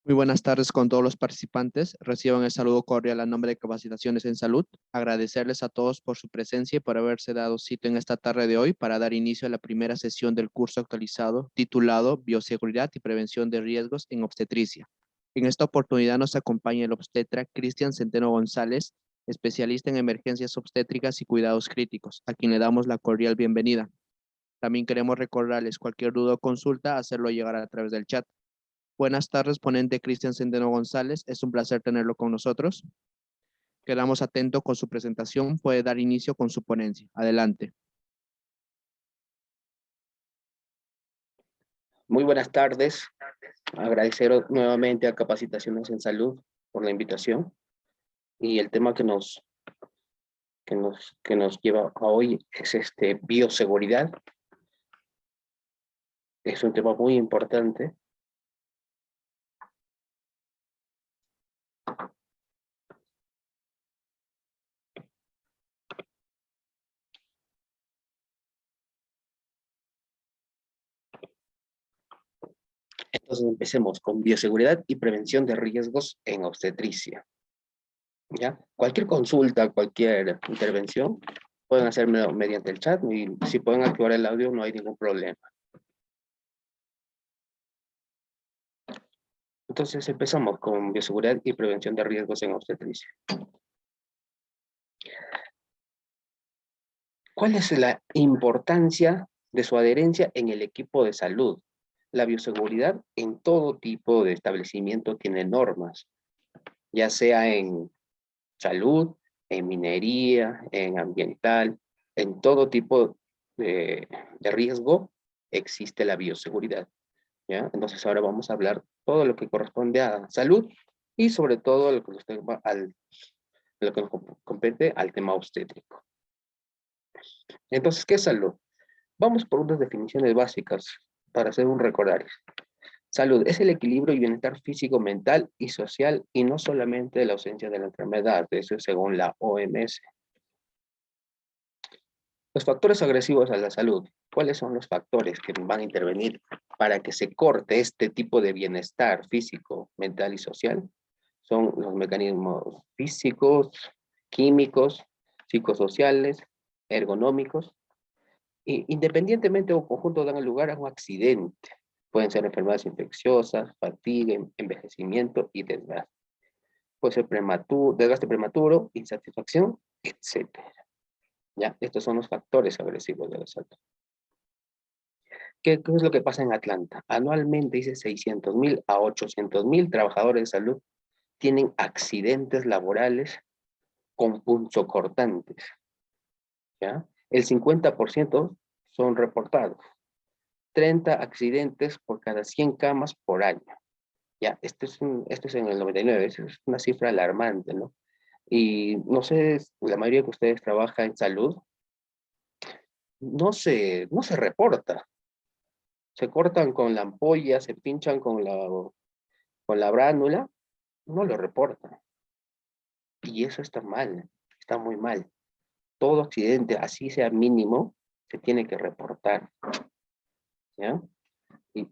Muy buenas tardes con todos los participantes. Reciban el saludo cordial a nombre de Capacitaciones en Salud. Agradecerles a todos por su presencia y por haberse dado cita en esta tarde de hoy para dar inicio a la primera sesión del curso actualizado titulado Bioseguridad y Prevención de Riesgos en Obstetricia. En esta oportunidad nos acompaña el obstetra Cristian Centeno González, especialista en emergencias obstétricas y cuidados críticos, a quien le damos la cordial bienvenida. También queremos recordarles cualquier duda o consulta, hacerlo llegar a través del chat. Buenas tardes, ponente Cristian Centeno González. Es un placer tenerlo con nosotros. Quedamos atentos con su presentación. Puede dar inicio con su ponencia. Adelante. Muy buenas tardes. Agradecer nuevamente a Capacitaciones en Salud por la invitación. Y el tema que nos lleva a hoy es bioseguridad. Es un tema muy importante. Entonces empecemos con bioseguridad y prevención de riesgos en obstetricia. ¿Ya? Cualquier consulta, cualquier intervención, pueden hacerlo mediante el chat y si pueden activar el audio no hay ningún problema. Entonces empezamos con bioseguridad y prevención de riesgos en obstetricia. ¿Cuál es la importancia de su adherencia en el equipo de salud? La bioseguridad en todo tipo de establecimiento tiene normas, ya sea en salud, en minería, en ambiental, en todo tipo de riesgo existe la bioseguridad. ¿Ya? Entonces ahora vamos a hablar todo lo que corresponde a salud y sobre todo lo que nos compete al tema obstétrico. Entonces, ¿qué es salud? Vamos por unas definiciones básicas para hacer un recordario. Salud es el equilibrio y bienestar físico, mental y social y no solamente la ausencia de la enfermedad, eso es según la OMS. Los factores agresivos a la salud. ¿Cuáles son los factores que van a intervenir para que se corte este tipo de bienestar físico, mental y social? Son los mecanismos físicos, químicos, psicosociales, ergonómicos. Independientemente o conjunto dan lugar a un accidente. Pueden ser enfermedades infecciosas, fatiga, envejecimiento y desgaste. Puede ser desgaste prematuro, insatisfacción, etc. ¿Ya? Estos son los factores agresivos de la salud. ¿Qué es lo que pasa en Atlanta? Anualmente, dice 600,000 a 800,000 trabajadores de salud tienen accidentes laborales con punzocortantes. ¿Ya? El 50% son reportados. 30 accidentes por cada 100 camas por año. Ya, esto es en el 99, es una cifra alarmante, ¿no? Y no sé, la mayoría de ustedes trabaja en salud, no se reporta. Se cortan con la ampolla, se pinchan con la bránula, no lo reportan. Y eso está mal, está muy mal. Todo accidente, así sea mínimo, se tiene que reportar. ¿Ya? Y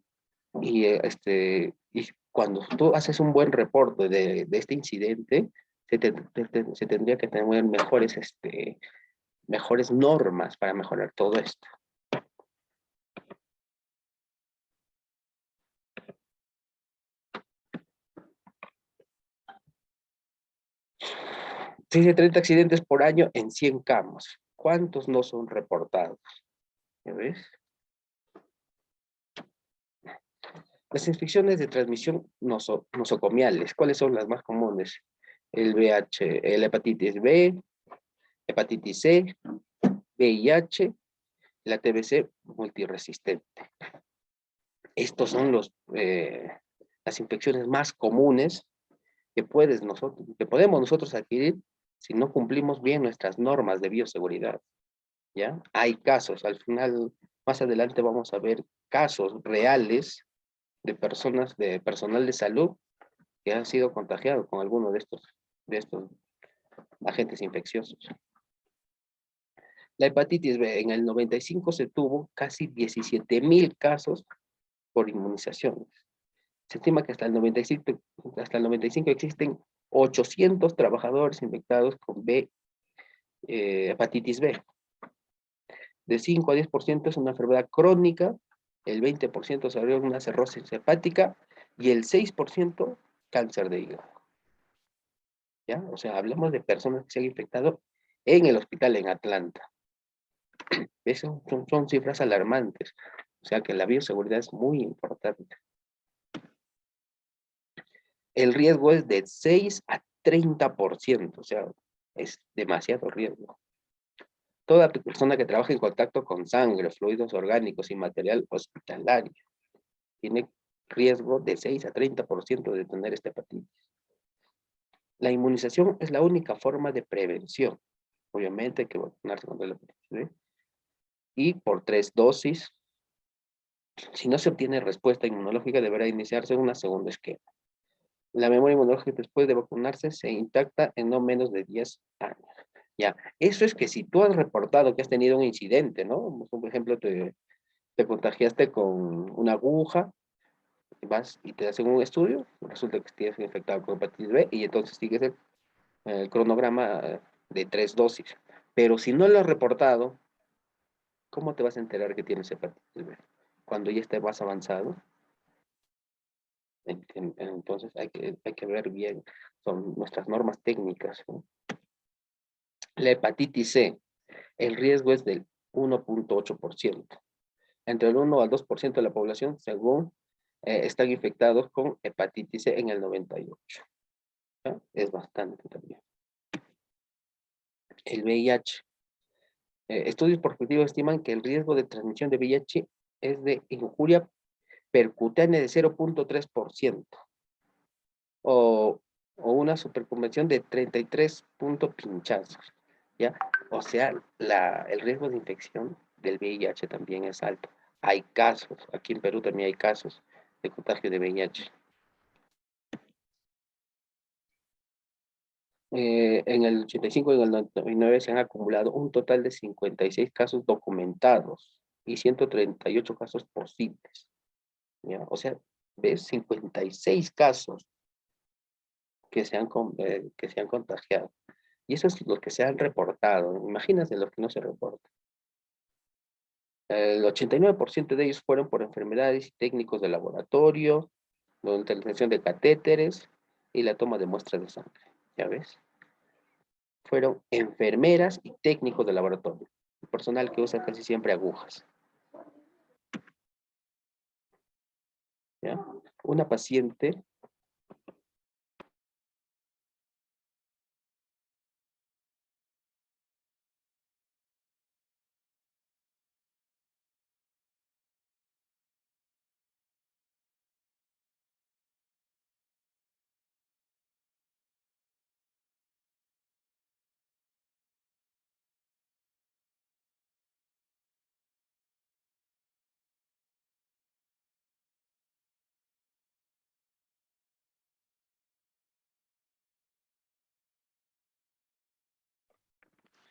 cuando tú haces un buen reporte de este incidente, se tendría que tener mejores normas para mejorar todo esto. Se dice 30 accidentes por año en 100 camas. ¿Cuántos no son reportados? ¿Ya ves? Las infecciones de transmisión nosocomiales, ¿cuáles son las más comunes? El hepatitis B, hepatitis C, VIH, la TBC multiresistente. Estos son las infecciones más comunes que podemos nosotros adquirir si no cumplimos bien nuestras normas de bioseguridad. ¿Ya? Hay casos, al final, más adelante vamos a ver casos reales de personal de salud que han sido contagiados con alguno de estos agentes infecciosos. La hepatitis B, en el 95 se tuvo casi 17.000 casos por inmunizaciones. Se estima que hasta el 95 existen 800 trabajadores infectados con hepatitis B. De 5 a 10% es una enfermedad crónica, el 20% se abrió una cirrosis hepática y el 6% cáncer de hígado. ¿Ya? O sea, hablamos de personas que se han infectado en el hospital en Atlanta. Eso son cifras alarmantes. O sea que la bioseguridad es muy importante. El riesgo es de 6 a 30%, o sea, es demasiado riesgo. Toda persona que trabaja en contacto con sangre, fluidos orgánicos y material hospitalario tiene riesgo de 6 a 30% de tener esta hepatitis. La inmunización es la única forma de prevención. Obviamente hay que vacunarse contra la hepatitis B. Y por 3 dosis, si no se obtiene respuesta inmunológica, deberá iniciarse una segunda esquema. La memoria inmunológica después de vacunarse se intacta en no menos de 10 años. Ya, eso es que si tú has reportado que has tenido un incidente, ¿no? Por ejemplo, te contagiaste con una aguja, vas y te hacen un estudio, resulta que tienes infectado con hepatitis B y entonces sigues el cronograma de 3 dosis. Pero si no lo has reportado, ¿cómo te vas a enterar que tienes hepatitis B? Cuando ya esté más avanzado. Entonces hay que ver bien, son nuestras normas técnicas, ¿no? La hepatitis C, el riesgo es del 1.8%. Entre el 1 al 2% de la población, según están infectados con hepatitis C en el 98. ¿Ya? Es bastante también. El VIH. Estudios prospectivos estiman que el riesgo de transmisión de VIH es de injuria percutánea de 0.3%. O una superconvención de 33 pinchazos. ¿Ya? O sea, el riesgo de infección del VIH también es alto. Hay casos, aquí en Perú también hay casos de contagio de VIH. En el 85 y en el 99 se han acumulado un total de 56 casos documentados y 138 casos posibles. ¿Ya? O sea, ves 56 casos que se han contagiado. Y eso es lo que se han reportado. Imagínate los que no se reportan. El 89% de ellos fueron por enfermedades y técnicos de laboratorio, la utilización de catéteres y la toma de muestras de sangre. ¿Ya ves? Fueron enfermeras y técnicos de laboratorio. Personal que usa casi siempre agujas. ¿Ya? Una paciente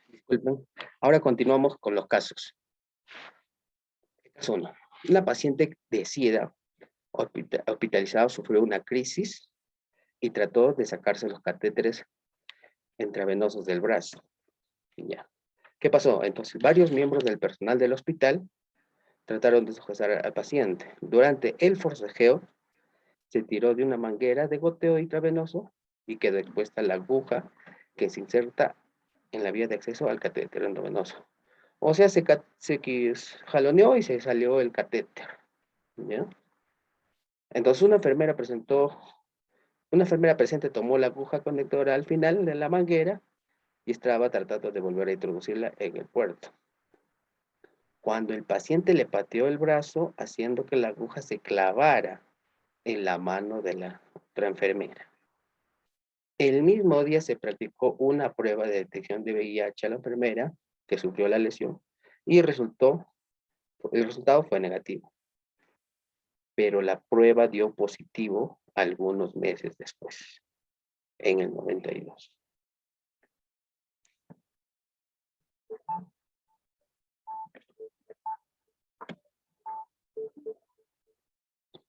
disculpen. Ahora continuamos con los casos. Caso 1. Una paciente de SIDA hospitalizada sufrió una crisis y trató de sacarse los catéteres intravenosos del brazo. Ya. ¿Qué pasó? Entonces, varios miembros del personal del hospital trataron de sujetar al paciente. Durante el forcejeo, se tiró de una manguera de goteo intravenoso y quedó expuesta la aguja que se inserta en la vía de acceso al catéter endovenoso. O sea, se jaloneó y se salió el catéter. ¿Ya? Entonces una enfermera presente tomó la aguja conectora al final de la manguera y estaba tratando de volver a introducirla en el puerto. Cuando el paciente le pateó el brazo, haciendo que la aguja se clavara en la mano de la otra enfermera. El mismo día se practicó una prueba de detección de VIH a la enfermera que sufrió la lesión y el resultado fue negativo. Pero la prueba dio positivo algunos meses después, en el 92.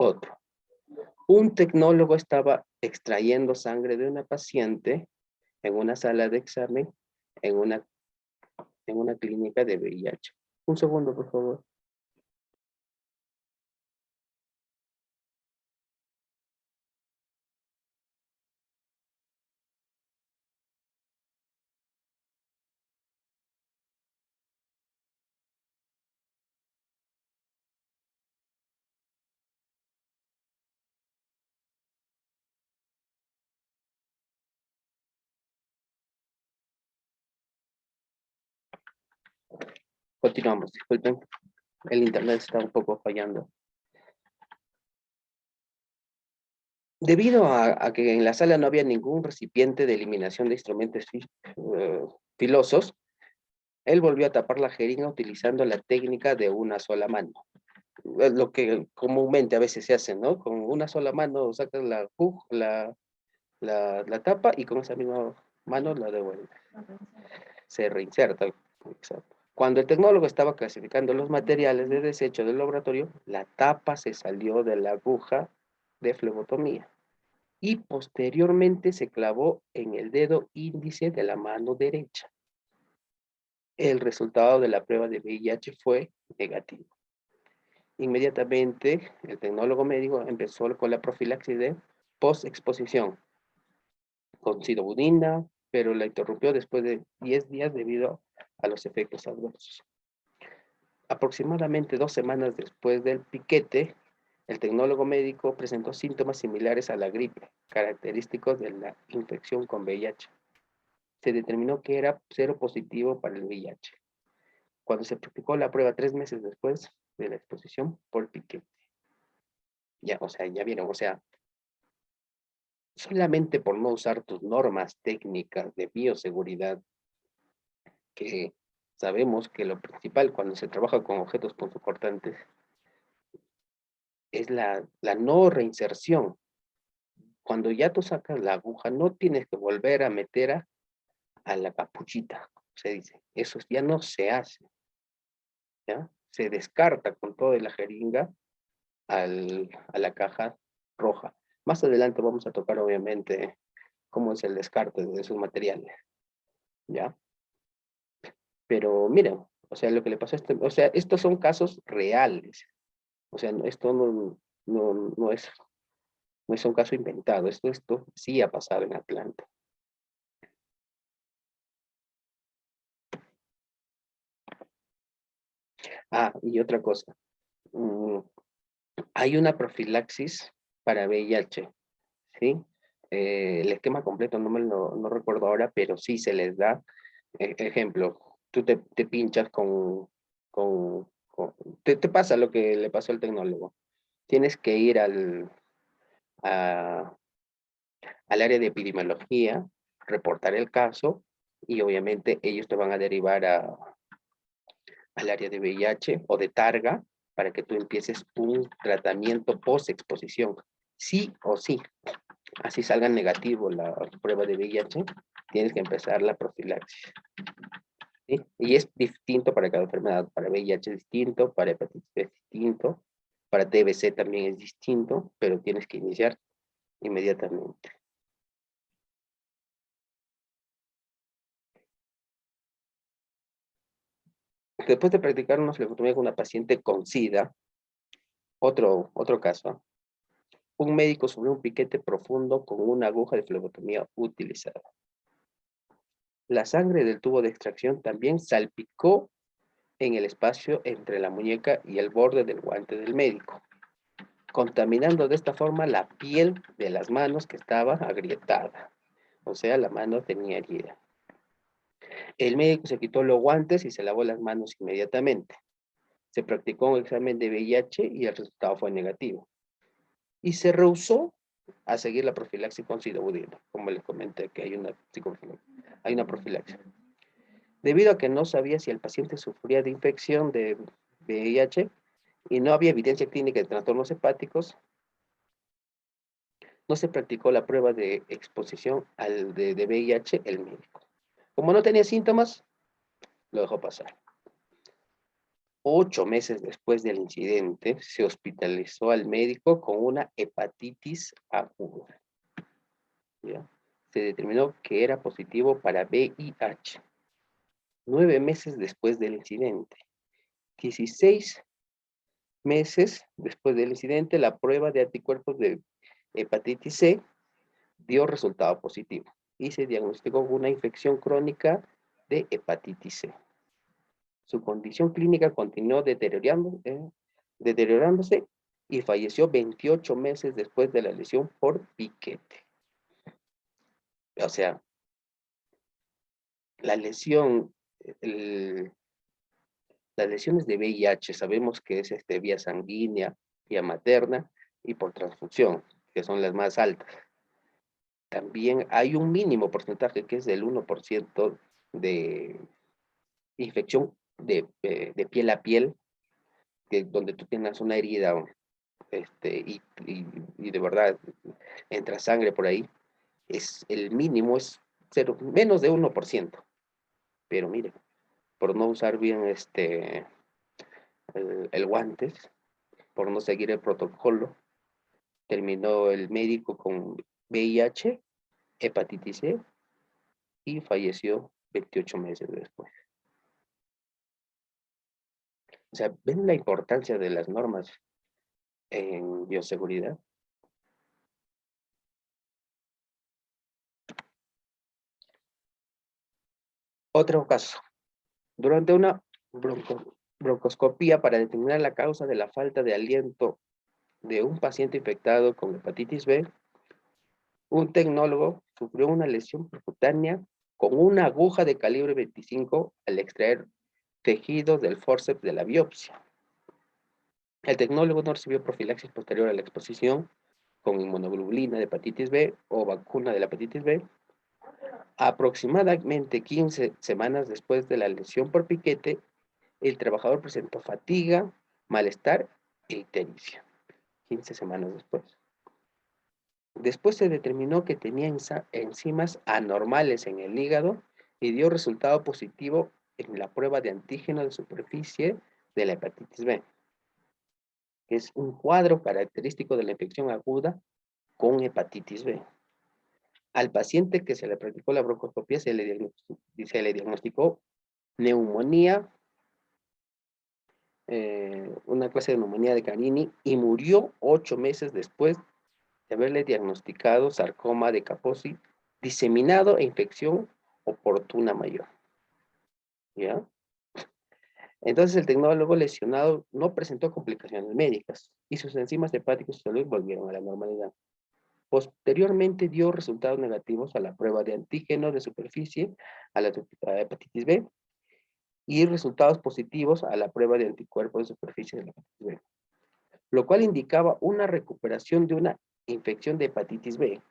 otro. Un tecnólogo estaba extrayendo sangre de una paciente en una sala de examen en una clínica de VIH. Un segundo, por favor. Continuamos, disculpen. El internet está un poco fallando. Debido a que en la sala no había ningún recipiente de eliminación de instrumentos filosos, él volvió a tapar la jeringa utilizando la técnica de una sola mano. Es lo que comúnmente a veces se hace, ¿no? Con una sola mano sacas la tapa y con esa misma mano la devuelve. Se reinserta. Exacto. Cuando el tecnólogo estaba clasificando los materiales de desecho del laboratorio, la tapa se salió de la aguja de flebotomía y posteriormente se clavó en el dedo índice de la mano derecha. El resultado de la prueba de VIH fue negativo. Inmediatamente, el tecnólogo médico empezó con la profilaxis de post-exposición con sidobudina, pero la interrumpió después de 10 días debido a los efectos adversos. Aproximadamente 2 semanas después del piquete, el tecnólogo médico presentó síntomas similares a la gripe, característicos de la infección con VIH. Se determinó que era seropositivo para el VIH, cuando se practicó la prueba 3 meses después de la exposición por piquete. Ya, o sea, ya vieron, o sea, solamente por no usar tus normas técnicas de bioseguridad, que sabemos que lo principal cuando se trabaja con objetos punzocortantes es la no reinserción. Cuando ya tú sacas la aguja, no tienes que volver a meter a la capuchita, se dice. Eso ya no se hace, ¿ya? Se descarta con toda la jeringa a la caja roja. Más adelante vamos a tocar, obviamente, cómo es el descarte de esos materiales, ¿ya? Pero miren, o sea, lo que le pasó a o sea, estos son casos reales. O sea, esto no es un caso inventado, esto sí ha pasado en Atlanta. Ah, y otra cosa. Hay una profilaxis para VIH, ¿sí? El esquema completo no recuerdo ahora, pero sí se les da. Ejemplo, tú te pinchas te pasa lo que le pasó al tecnólogo. Tienes que ir al área de epidemiología, reportar el caso y obviamente ellos te van a derivar al área de VIH o de Targa para que tú empieces un tratamiento post-exposición. Sí o sí. Así salga negativo la prueba de VIH, tienes que empezar la profilaxis. ¿Sí? Y es distinto para cada enfermedad. Para VIH es distinto, para hepatitis B es distinto, para TBC también es distinto, pero tienes que iniciar inmediatamente. Después de practicar una flebotomía con una paciente con SIDA, otro caso, un médico sufrió un piquete profundo con una aguja de flebotomía utilizada. La sangre del tubo de extracción también salpicó en el espacio entre la muñeca y el borde del guante del médico, contaminando de esta forma la piel de las manos que estaba agrietada. O sea, la mano tenía herida. El médico se quitó los guantes y se lavó las manos inmediatamente. Se practicó un examen de VIH y el resultado fue negativo. Y se rehusó a seguir la profilaxis con sidobudina, como les comenté que hay una profilaxis. Debido a que no sabía si el paciente sufría de infección de VIH y no había evidencia clínica de trastornos hepáticos, no se practicó la prueba de exposición de VIH el médico. Como no tenía síntomas, lo dejó pasar. 8 meses después del incidente, se hospitalizó al médico con una hepatitis aguda. ¿Ya? Se determinó que era positivo para VIH. 9 meses después del incidente. 16 meses después del incidente, la prueba de anticuerpos de hepatitis C dio resultado positivo y se diagnosticó una infección crónica de hepatitis C. Su condición clínica continuó deteriorándose y falleció 28 meses después de la lesión por piquete. O sea, la lesión, las lesiones de VIH sabemos que es vía sanguínea, vía materna y por transfusión, que son las más altas. También hay un mínimo porcentaje que es del 1% de infección de piel a piel, donde tú tienes una herida y de verdad entra sangre por ahí. El mínimo es menos de 1%. Pero mire, por no usar bien el guantes, por no seguir el protocolo, terminó el médico con VIH, hepatitis C y falleció 28 meses después. O sea, ¿ven la importancia de las normas en bioseguridad? Otro caso. Durante una broncoscopía para determinar la causa de la falta de aliento de un paciente infectado con hepatitis B, un tecnólogo sufrió una lesión percutánea con una aguja de calibre 25 al extraer tejidos del fórceps de la biopsia. El tecnólogo no recibió profilaxis posterior a la exposición con inmunoglobulina de hepatitis B o vacuna de la hepatitis B. Aproximadamente 15 semanas después de la lesión por piquete, el trabajador presentó fatiga, malestar e ictericia. 15 semanas después. Después se determinó que tenía enzimas anormales en el hígado y dio resultado positivo en la prueba de antígeno de superficie de la hepatitis B, que es un cuadro característico de la infección aguda con hepatitis B. Al paciente que se le practicó la broncoscopía se le diagnosticó neumonía, una clase de neumonía de Carini, y murió 8 meses después de haberle diagnosticado sarcoma de Kaposi diseminado e infección oportuna mayor. ¿Ya? Entonces el tecnólogo lesionado no presentó complicaciones médicas y sus enzimas hepáticas y salud volvieron a la normalidad. Posteriormente dio resultados negativos a la prueba de antígeno de superficie a la hepatitis B y resultados positivos a la prueba de anticuerpos de superficie de la hepatitis B, lo cual indicaba una recuperación de una infección de hepatitis B.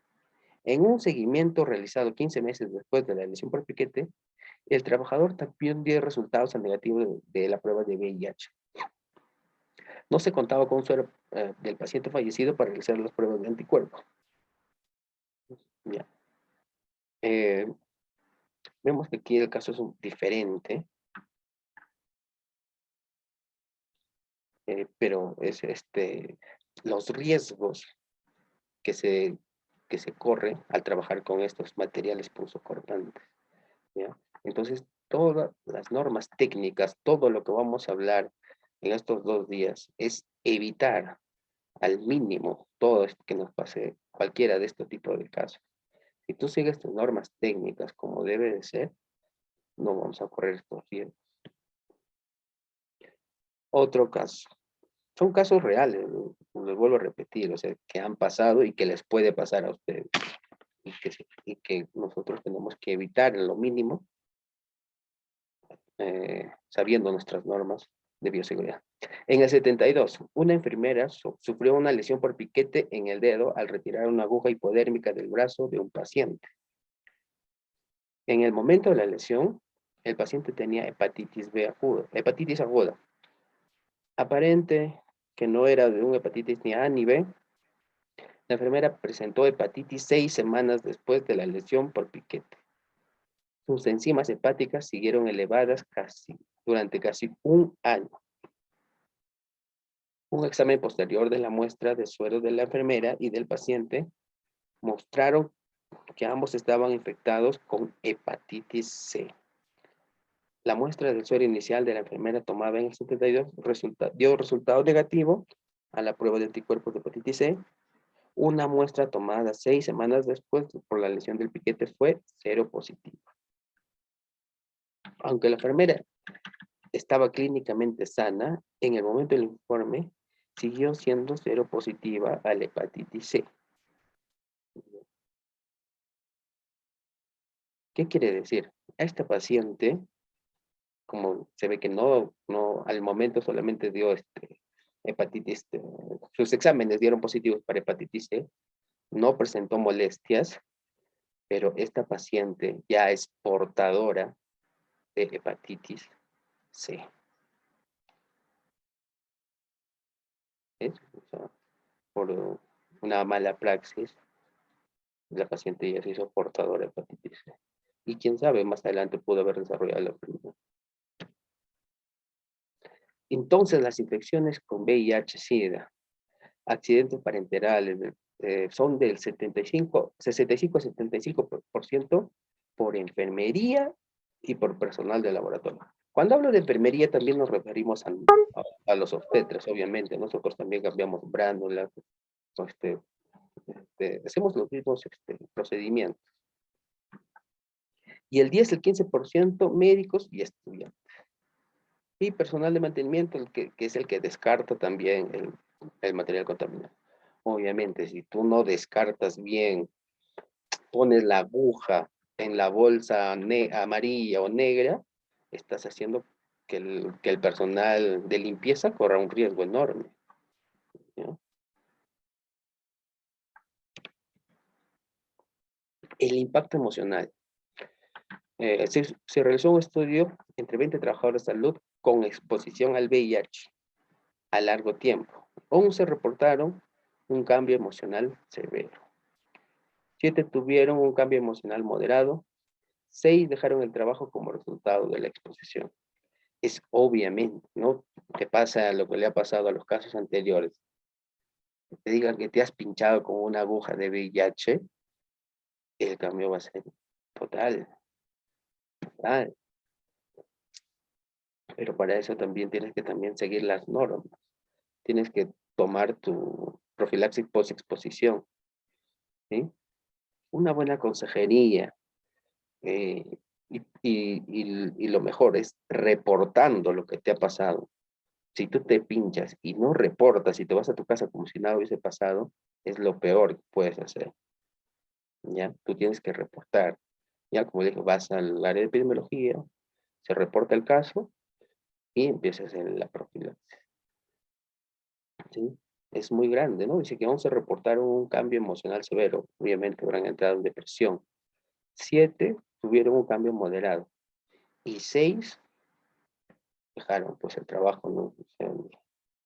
En un seguimiento realizado 15 meses después de la lesión por piquete, el trabajador también dio resultados negativos de la prueba de VIH. No se contaba con suero del paciente fallecido para realizar las pruebas de anticuerpos. Ya. Vemos que aquí el caso es diferente, pero es los riesgos que se corren al trabajar con estos materiales punzocortantes. ¿Ya? Entonces, todas las normas técnicas, todo lo que vamos a hablar en estos 2 días es evitar al mínimo todo esto que nos pase cualquiera de este tipo de casos. Si tú sigues tus normas técnicas como debe de ser, no vamos a correr estos riesgos. Otro caso. Son casos reales, les vuelvo a repetir, o sea, que han pasado y que les puede pasar a ustedes. Y que nosotros tenemos que evitar en lo mínimo, sabiendo nuestras normas de bioseguridad. En el 72, una enfermera sufrió una lesión por piquete en el dedo al retirar una aguja hipodérmica del brazo de un paciente. En el momento de la lesión, el paciente tenía hepatitis aguda. Aparente que no era de una hepatitis ni A ni B. La enfermera presentó hepatitis 6 semanas después de la lesión por piquete. Sus enzimas hepáticas siguieron elevadas durante casi un año. Un examen posterior de la muestra de suero de la enfermera y del paciente mostraron que ambos estaban infectados con hepatitis C. La muestra del suero inicial de la enfermera tomada en el 72 dio resultado negativo a la prueba de anticuerpos de hepatitis C. Una muestra tomada 6 semanas después por la lesión del piquete fue cero positivo. Aunque la enfermera estaba clínicamente sana, en el momento del informe siguió siendo cero positiva a la hepatitis C. ¿Qué quiere decir? A esta paciente, como se ve que no al momento solamente dio hepatitis, sus exámenes dieron positivos para hepatitis C, no presentó molestias, pero esta paciente ya es portadora de hepatitis C. ¿Ves? O sea, por una mala praxis, la paciente ya se hizo portadora de hepatitis C. Y quién sabe, más adelante pudo haber desarrollado la enfermedad. Entonces, las infecciones con VIH-Sida, accidentes parenterales, son del 65 a 75% por enfermería y por personal de laboratorio. Cuando hablo de enfermería también nos referimos a los obstetras, obviamente. Nosotros también cambiamos bránulas, hacemos los mismos procedimientos. Y el 10, el 15% médicos y estudiantes. Y personal de mantenimiento, que es el que descarta también el material contaminado. Obviamente, si tú no descartas bien, pones la aguja en la bolsa amarilla o negra, estás haciendo que el personal de limpieza corra un riesgo enorme, ¿no? El impacto emocional. Se realizó un estudio entre 20 trabajadores de salud con exposición al VIH a largo tiempo. 11 reportaron un cambio emocional severo. 7 tuvieron un cambio emocional moderado. 6 dejaron el trabajo como resultado de la exposición. Es obviamente, ¿no? Te pasa lo que le ha pasado a los casos anteriores. Te digan que te has pinchado con una aguja de VIH, el cambio va a ser total. Total. Pero para eso también tienes que también seguir las normas. Tienes que tomar tu profilaxis post-exposición, ¿sí? Una buena consejería, y lo mejor es reportando lo que te ha pasado. Si tú te pinchas y no reportas y te vas a tu casa como si nada hubiese pasado, es lo peor que puedes hacer. ¿Ya? Tú tienes que reportar. Ya, como dije, vas al área de epidemiología, se reporta el caso y empiezas en la profilaxis. ¿Sí? Es muy grande, ¿no? Dice que 11 reportaron un cambio emocional severo. Obviamente habrán entrado en depresión. 7 tuvieron un cambio moderado. Y 6 dejaron pues el trabajo, ¿no? O sea,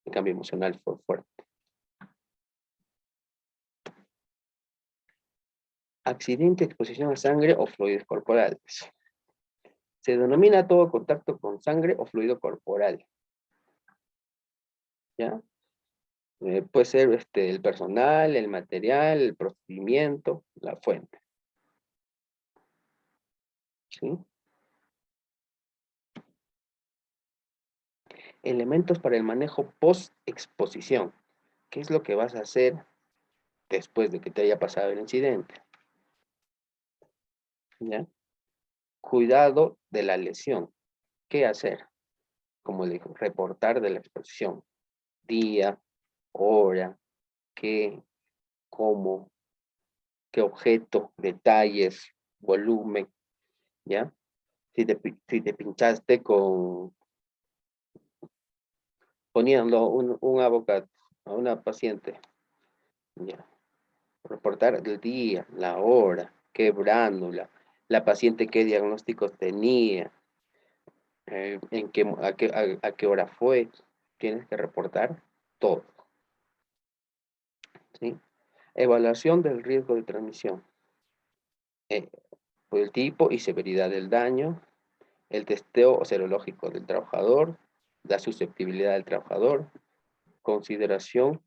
el cambio emocional fue fuerte. Accidente, exposición a sangre o fluidos corporales. Se denomina todo contacto con sangre o fluido corporal. ¿Ya? Puede ser el personal, el material, el procedimiento, la fuente. ¿Sí? Elementos para el manejo post-exposición. ¿Qué es lo que vas a hacer después de que te haya pasado el incidente? ¿Ya? Cuidado de la lesión. ¿Qué hacer? Como le dijo, reportar de la exposición. Día, hora, qué, cómo, qué objeto, detalles, volumen, ¿ya? Si te pinchaste poniendo un avocado a una paciente, ¿ya? Reportar el día, la hora, qué bránula, la paciente qué diagnósticos tenía, a qué hora fue, tienes que reportar todo, ¿sí? Evaluación del riesgo de transmisión. Por el tipo y severidad del daño, el testeo serológico del trabajador, la susceptibilidad del trabajador, consideración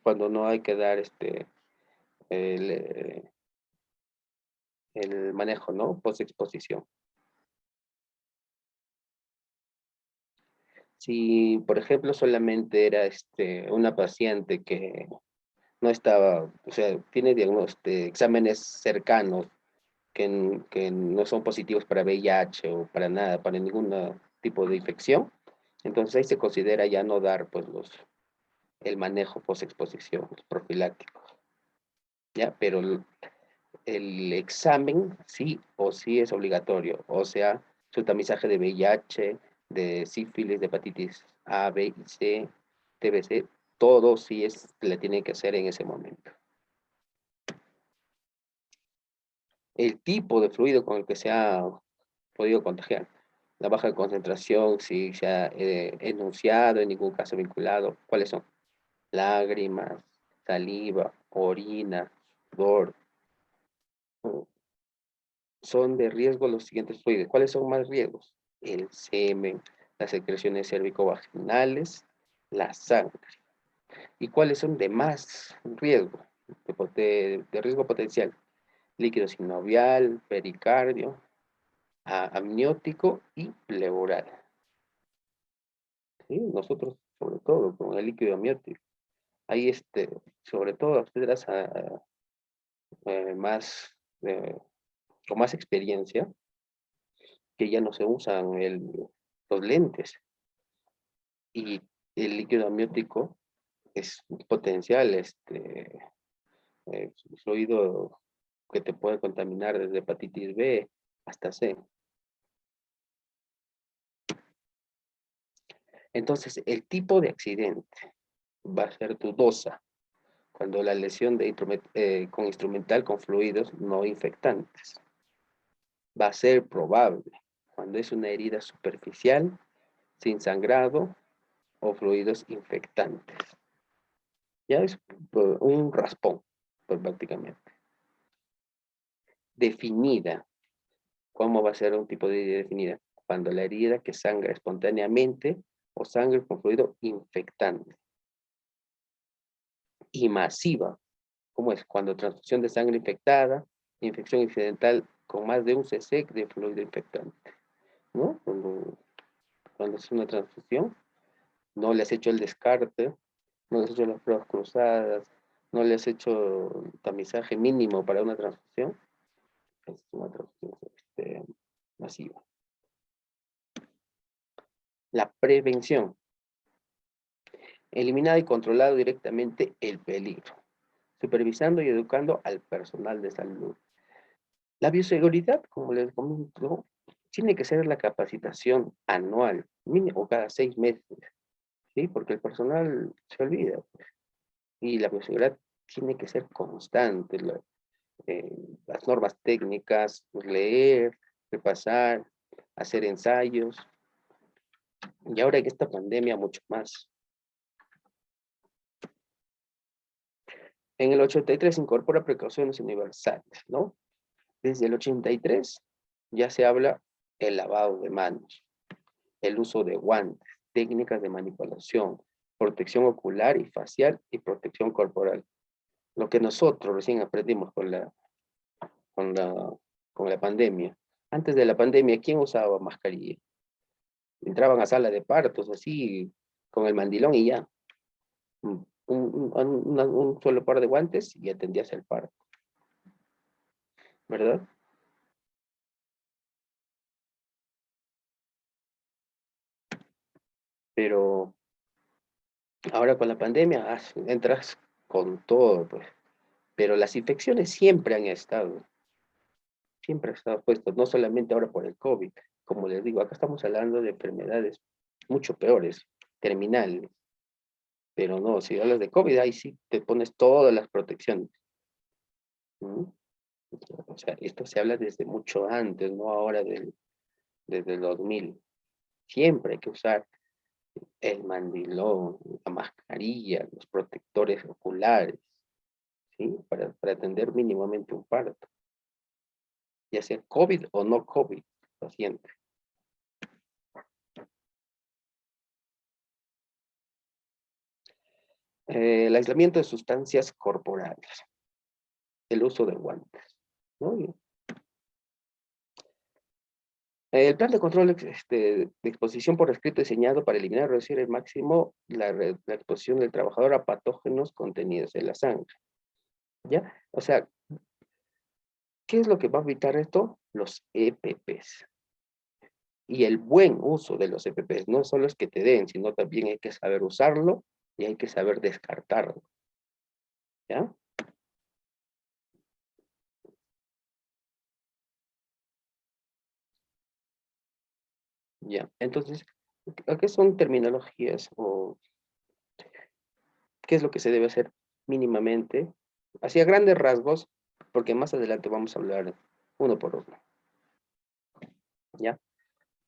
cuando no hay que dar el manejo, ¿no? Post-exposición. Si, por ejemplo, solamente era una paciente que no estaba, o sea, tiene exámenes cercanos que no son positivos para VIH o para nada, para ningún tipo de infección, entonces ahí se considera ya no dar pues el manejo post-exposición, los profilácticos, ¿ya? Pero el examen sí o sí es obligatorio, o sea, su tamizaje de VIH, de sífilis, de hepatitis A, B y C, TBC, todo sí le tiene que hacer en ese momento. El tipo de fluido con el que se ha podido contagiar, la baja concentración, si se ha enunciado, en ningún caso vinculado, ¿cuáles son? Lágrimas, saliva, orina, sudor. Son de riesgo los siguientes fluidos. ¿Cuáles son más riesgos? El semen, las secreciones cervicovaginales, la sangre. ¿Y cuáles son de más riesgo? De riesgo potencial. Líquido sinovial, pericardio, amniótico y pleural. ¿Sí? Nosotros, sobre todo, con el líquido amniótico. Hay sobre todo piedras más, con más experiencia, que ya no se usan los lentes. Y el líquido amniótico es potencial, fluido que te puede contaminar desde hepatitis B hasta C. Entonces, el tipo de accidente va a ser dudosa cuando la lesión con instrumental con fluidos no infectantes. Va a ser probable cuando es una herida superficial, sin sangrado o fluidos infectantes. Ya es un raspón, pues prácticamente. Definida. ¿Cómo va a ser un tipo de herida definida? Cuando la herida que sangra espontáneamente o sangre con fluido infectante. Y masiva. ¿Cómo es? Cuando transfusión de sangre infectada, infección incidental con más de un cc de fluido infectante. ¿No? Cuando es una transfusión, no le has hecho el descarte, no le has hecho las pruebas cruzadas, no le has hecho tamizaje mínimo para una transfusión, es una transfusión masiva. La prevención. Eliminado y controlado directamente el peligro, supervisando y educando al personal de salud. La bioseguridad, como les comento, tiene que ser la capacitación anual, mínimo cada 6 meses, ¿sí? Porque el personal se olvida, pues. Y la bioseguridad tiene que ser constante, las normas técnicas, pues, leer, repasar, hacer ensayos, y ahora en esta pandemia mucho más. En el 83 se incorpora precauciones universales, ¿no? Desde el 83 ya se habla el lavado de manos, el uso de guantes, técnicas de manipulación, protección ocular y facial y protección corporal. Lo que nosotros recién aprendimos con la, con la pandemia. Antes de la pandemia, ¿quién usaba mascarilla? Entraban a sala de partos así, con el mandilón y ya. Un solo par de guantes y atendías el parto, ¿verdad? Pero ahora con la pandemia, entras con todo, pues. Pero las infecciones siempre han estado puestas, no solamente ahora por el COVID. Como les digo, acá estamos hablando de enfermedades mucho peores, terminales. Pero no, si hablas de COVID, ahí sí te pones todas las protecciones. ¿Mm? O sea, esto se habla desde mucho antes, no ahora desde el 2000. Siempre hay que usar el mandilón, la mascarilla, los protectores oculares, ¿sí? Para atender mínimamente un parto, ya sea COVID o no COVID, paciente. El aislamiento de sustancias corporales, el uso de guantes, ¿no? El plan de control de exposición por escrito diseñado para eliminar o reducir al máximo la exposición del trabajador a patógenos contenidos en la sangre, ¿ya? O sea, ¿qué es lo que va a evitar esto? Los EPPs. Y el buen uso de los EPPs, no solo es que te den, sino también hay que saber usarlo y hay que saber descartarlo, ¿ya? Ya, entonces, ¿qué son terminologías o qué es lo que se debe hacer mínimamente? Hacia grandes rasgos, porque más adelante vamos a hablar uno por uno, ¿ya?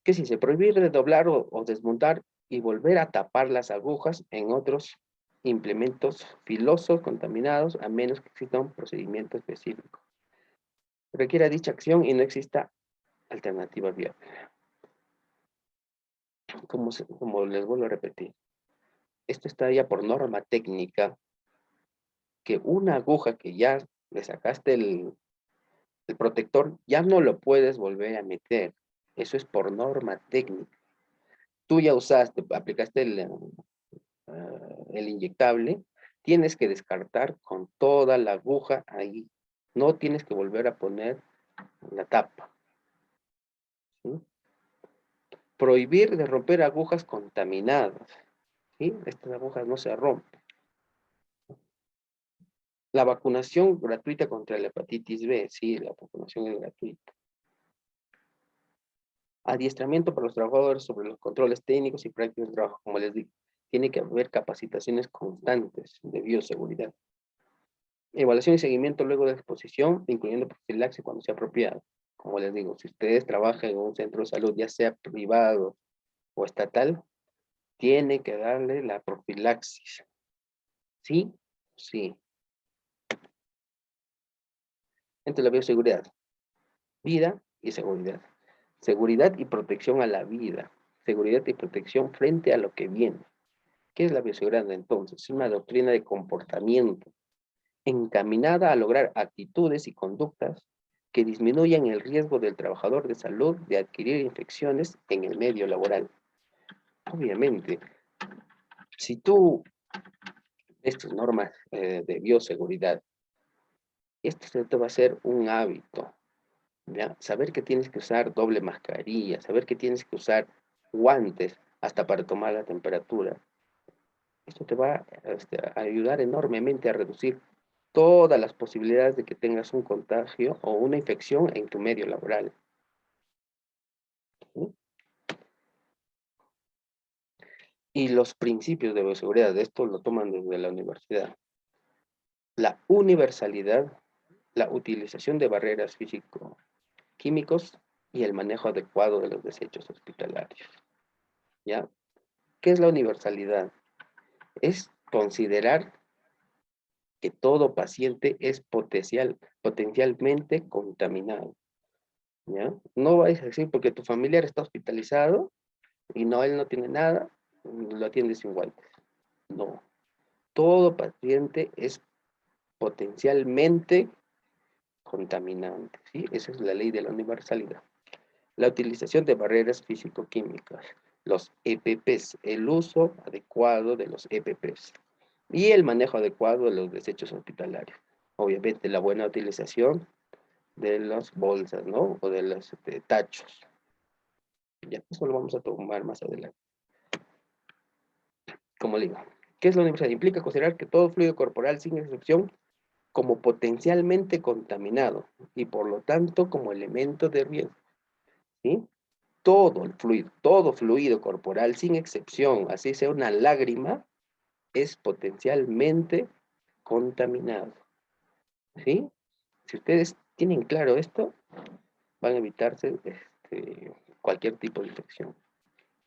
¿Qué se dice? Prohibir de doblar o desmontar y volver a tapar las agujas en otros implementos filosos contaminados, a menos que exista un procedimiento específico. Requiera dicha acción y no exista alternativa viable. Como les vuelvo a repetir, esto está ya por norma técnica, que una aguja que ya le sacaste el protector, ya no lo puedes volver a meter. Eso es por norma técnica. Tú ya usaste, aplicaste el inyectable, tienes que descartar con toda la aguja ahí. No tienes que volver a poner la tapa, ¿sí? Prohibir de romper agujas contaminadas, ¿sí? Estas agujas no se rompen. La vacunación gratuita contra la hepatitis B, sí, la vacunación es gratuita. Adiestramiento para los trabajadores sobre los controles técnicos y prácticas de trabajo, como les digo. Tiene que haber capacitaciones constantes de bioseguridad. Evaluación y seguimiento luego de exposición, incluyendo profilaxis cuando sea apropiado. Como les digo, si ustedes trabajan en un centro de salud, ya sea privado o estatal, tiene que darle la profilaxis. ¿Sí? Sí. Entre la bioseguridad, vida y seguridad. Seguridad y protección a la vida. Seguridad y protección frente a lo que viene. ¿Qué es la bioseguridad entonces? Es una doctrina de comportamiento encaminada a lograr actitudes y conductas que disminuyan el riesgo del trabajador de salud de adquirir infecciones en el medio laboral. Obviamente, si tú estas normas de bioseguridad, esto se te va a ser un hábito, ¿ya? Saber que tienes que usar doble mascarilla, saber que tienes que usar guantes hasta para tomar la temperatura. Esto te va a ayudar enormemente a reducir todas las posibilidades de que tengas un contagio o una infección en tu medio laboral, ¿sí? Y los principios de bioseguridad, de esto lo toman desde la universidad. La universalidad, la utilización de barreras físico-químicos y el manejo adecuado de los desechos hospitalarios, ¿ya? ¿Qué es la universalidad? Es considerar que todo paciente es potencialmente contaminado, ¿ya? No vais a decir porque tu familiar está hospitalizado y no, él no tiene nada, lo atiendes sin guantes. No, todo paciente es potencialmente contaminante, ¿sí? Esa es la ley de la universalidad. La utilización de barreras físico-químicas, los EPPs, el uso adecuado de los EPPs y el manejo adecuado de los desechos hospitalarios. Obviamente la buena utilización de las bolsas, ¿no? O de los tachos. Ya, eso lo vamos a tomar más adelante. Como le digo, ¿qué es la universalidad? Implica considerar que todo fluido corporal, sin excepción, como potencialmente contaminado y por lo tanto como elemento de riesgo, ¿sí? Todo fluido corporal, sin excepción, así sea una lágrima, es potencialmente contaminado, ¿sí? Si ustedes tienen claro esto, van a evitarse cualquier tipo de infección,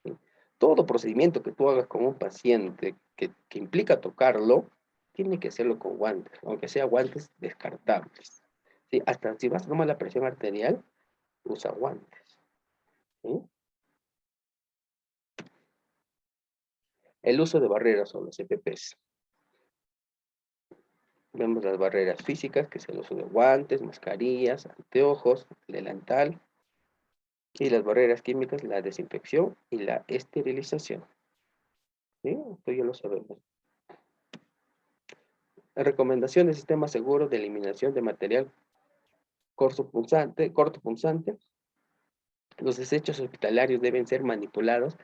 ¿sí? Todo procedimiento que tú hagas con un paciente que implica tocarlo, tiene que hacerlo con guantes, aunque sea guantes descartables, ¿sí? Hasta si vas a tomar la presión arterial, usa guantes, ¿sí? El uso de barreras o los EPPs. Vemos las barreras físicas, que es el uso de guantes, mascarillas, anteojos, delantal. Y las barreras químicas, la desinfección y la esterilización. ¿Sí? Esto ya lo sabemos. La recomendación de sistema seguro de eliminación de material cortopunzante. Los desechos hospitalarios deben ser manipulados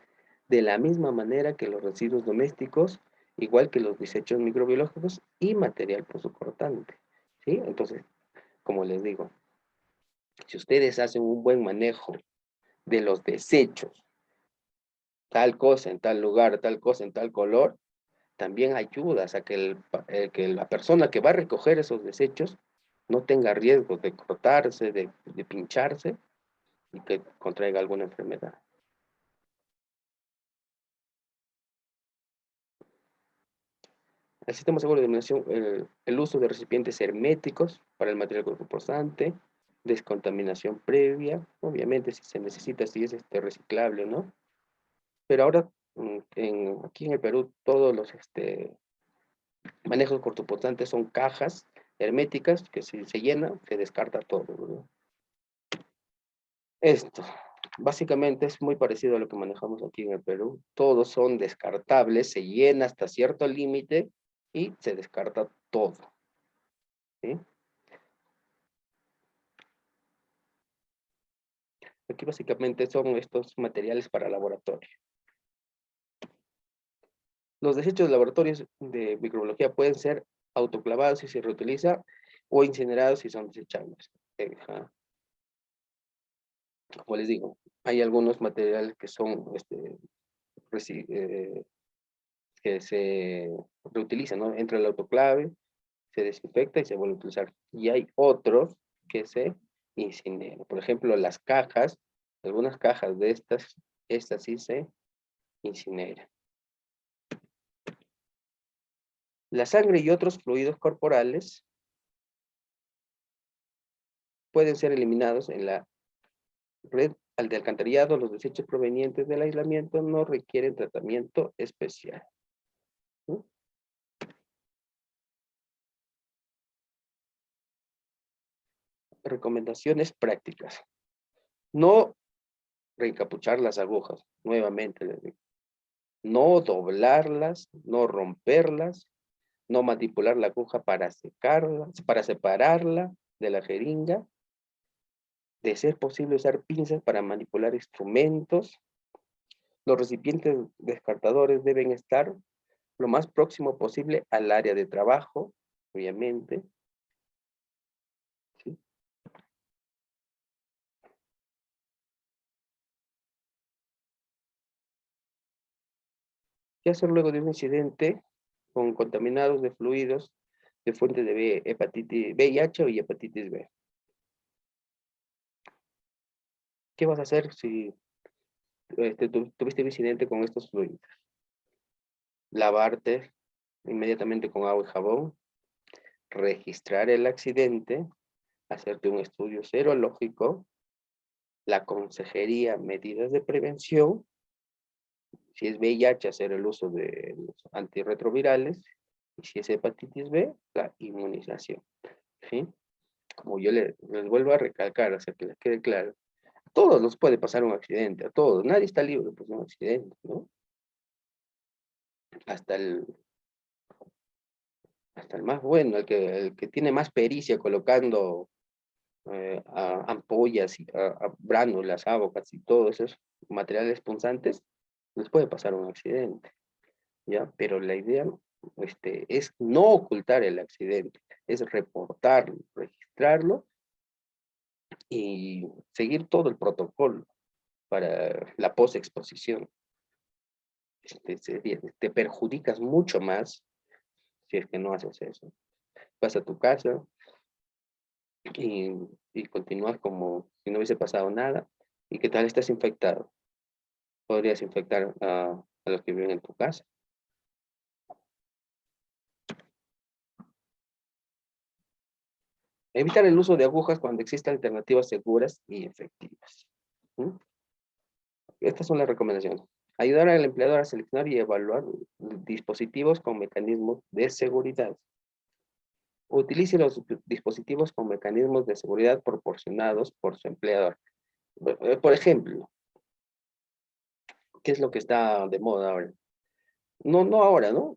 de la misma manera que los residuos domésticos, igual que los desechos microbiológicos y material punzocortante. ¿Sí? Entonces, como les digo, si ustedes hacen un buen manejo de los desechos, tal cosa en tal lugar, tal cosa en tal color, también ayudas a que la persona que va a recoger esos desechos no tenga riesgo de cortarse, de pincharse y que contraiga alguna enfermedad. El sistema seguro de eliminación, el uso de recipientes herméticos para el material cortopunzante, descontaminación previa, obviamente si se necesita, si es reciclable o no. Pero ahora, aquí en el Perú, todos los manejos cortopunzantes son cajas herméticas que si se llena, se descarta todo, ¿verdad? Esto, básicamente es muy parecido a lo que manejamos aquí en el Perú. Todos son descartables, se llena hasta cierto límite y se descarta todo. ¿Sí? Aquí básicamente son estos materiales para laboratorio. Los desechos de laboratorios de microbiología pueden ser autoclavados si se reutiliza o incinerados si son desechables. Como les digo, hay algunos materiales que son que se reutilizan, ¿no? Entra el autoclave, se desinfecta y se vuelve a utilizar. Y hay otros que se incineran. Por ejemplo, las cajas, algunas cajas de estas sí se incineran. La sangre y otros fluidos corporales pueden ser eliminados en la red de alcantarillado. Los desechos provenientes del aislamiento no requieren tratamiento especial. ¿Sí? Recomendaciones prácticas. No reencapuchar las agujas, nuevamente les digo. No doblarlas, no romperlas, no manipular la aguja para secarla, para separarla de la jeringa. De ser posible usar pinzas para manipular instrumentos. Los recipientes descartadores deben estar lo más próximo posible al área de trabajo, obviamente. ¿Sí? ¿Qué hacer luego de un incidente con contaminados de fluidos de fuente de hepatitis VIH o hepatitis B? ¿Qué vas a hacer si tuviste un incidente con estos fluidos? Lavarte inmediatamente con agua y jabón, registrar el accidente, hacerte un estudio serológico, la consejería, medidas de prevención, si es VIH, hacer el uso de los antirretrovirales, y si es hepatitis B, la inmunización. ¿Sí? Como yo les vuelvo a recalcar, hacia que les quede claro, a todos nos puede pasar un accidente, a todos, nadie está libre de un accidente, ¿no? Hasta el, hasta el más bueno, el que tiene más pericia colocando ampollas, y, bránulas, abocas y todos esos materiales punzantes, les puede pasar un accidente, ¿ya? Pero la idea es no ocultar el accidente, es reportarlo, registrarlo y seguir todo el protocolo para la posexposición. Te perjudicas mucho más si es que no haces eso. Vas a tu casa y, y continúas como si no hubiese pasado nada. ¿Y qué tal estás infectado? Podrías infectar a los que viven en tu casa. Evitar el uso de agujas cuando existen alternativas seguras y efectivas. ¿Mm? Estas son las recomendaciones. Ayudar al empleador a seleccionar y evaluar dispositivos con mecanismos de seguridad. Utilice los dispositivos con mecanismos de seguridad proporcionados por su empleador. Por ejemplo, ¿qué es lo que está de moda ahora? No ahora, ¿no?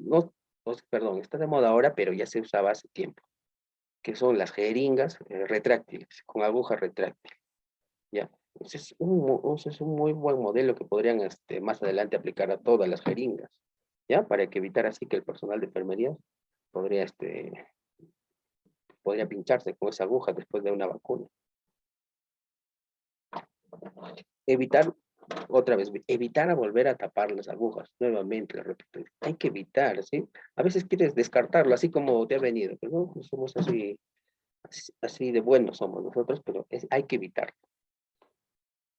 Perdón, está de moda ahora, pero ya se usaba hace tiempo, que son las jeringas retráctiles, con aguja retráctil, ¿ya? Ese es un muy buen modelo que podrían más adelante aplicar a todas las jeringas, ¿ya? Para que evitar así que el personal de enfermería podría, podría pincharse con esa aguja después de una vacuna. Evitar, otra vez, evitar a volver a tapar las agujas, nuevamente, repito, hay que evitar, ¿sí? A veces quieres descartarlo, así como te ha venido, pero no somos así de buenos somos nosotros, pero hay que evitarlo.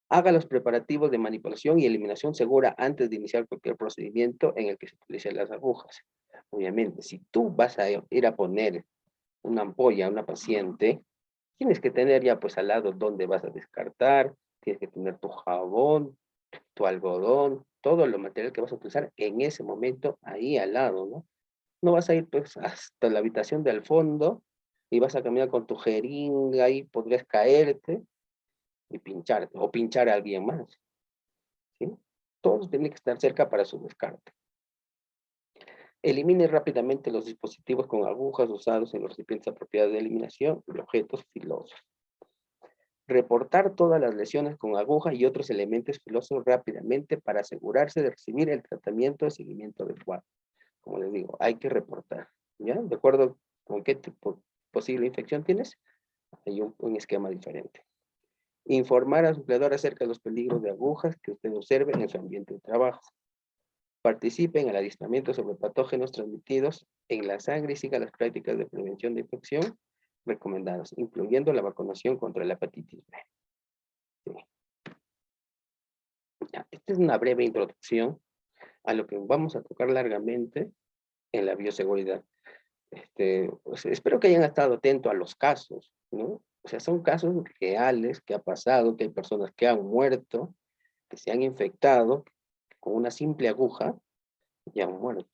Haga los preparativos de manipulación y eliminación segura antes de iniciar cualquier procedimiento en el que se utilicen las agujas. Obviamente, si tú vas a ir a poner una ampolla a una paciente, tienes que tener ya pues al lado donde vas a descartar, tienes que tener tu jabón, tu algodón, todo lo material que vas a utilizar en ese momento ahí al lado, ¿no? No vas a ir pues hasta la habitación del fondo y vas a caminar con tu jeringa y podrías caerte y pincharte o pinchar a alguien más, ¿sí? Todos tienen que estar cerca para su descarte. Elimine rápidamente los dispositivos con agujas usados en los recipientes apropiados de eliminación de objetos filosos. Reportar todas las lesiones con aguja y otros elementos filosos rápidamente para asegurarse de recibir el tratamiento de seguimiento adecuado. Como les digo, hay que reportar, ¿ya? De acuerdo con qué tipo posible infección tienes, hay un esquema diferente. Informar a su empleador acerca de los peligros de agujas que usted observe en su ambiente de trabajo. Participe en el adiestramiento sobre patógenos transmitidos en la sangre y siga las prácticas de prevención de infección recomendadas, incluyendo la vacunación contra la hepatitis B. Sí. Esta es una breve introducción a lo que vamos a tocar largamente en la bioseguridad. Pues, espero que hayan estado atentos a los casos, ¿no? O sea, son casos reales que ha pasado, que hay personas que han muerto, que se han infectado con una simple aguja y han muerto.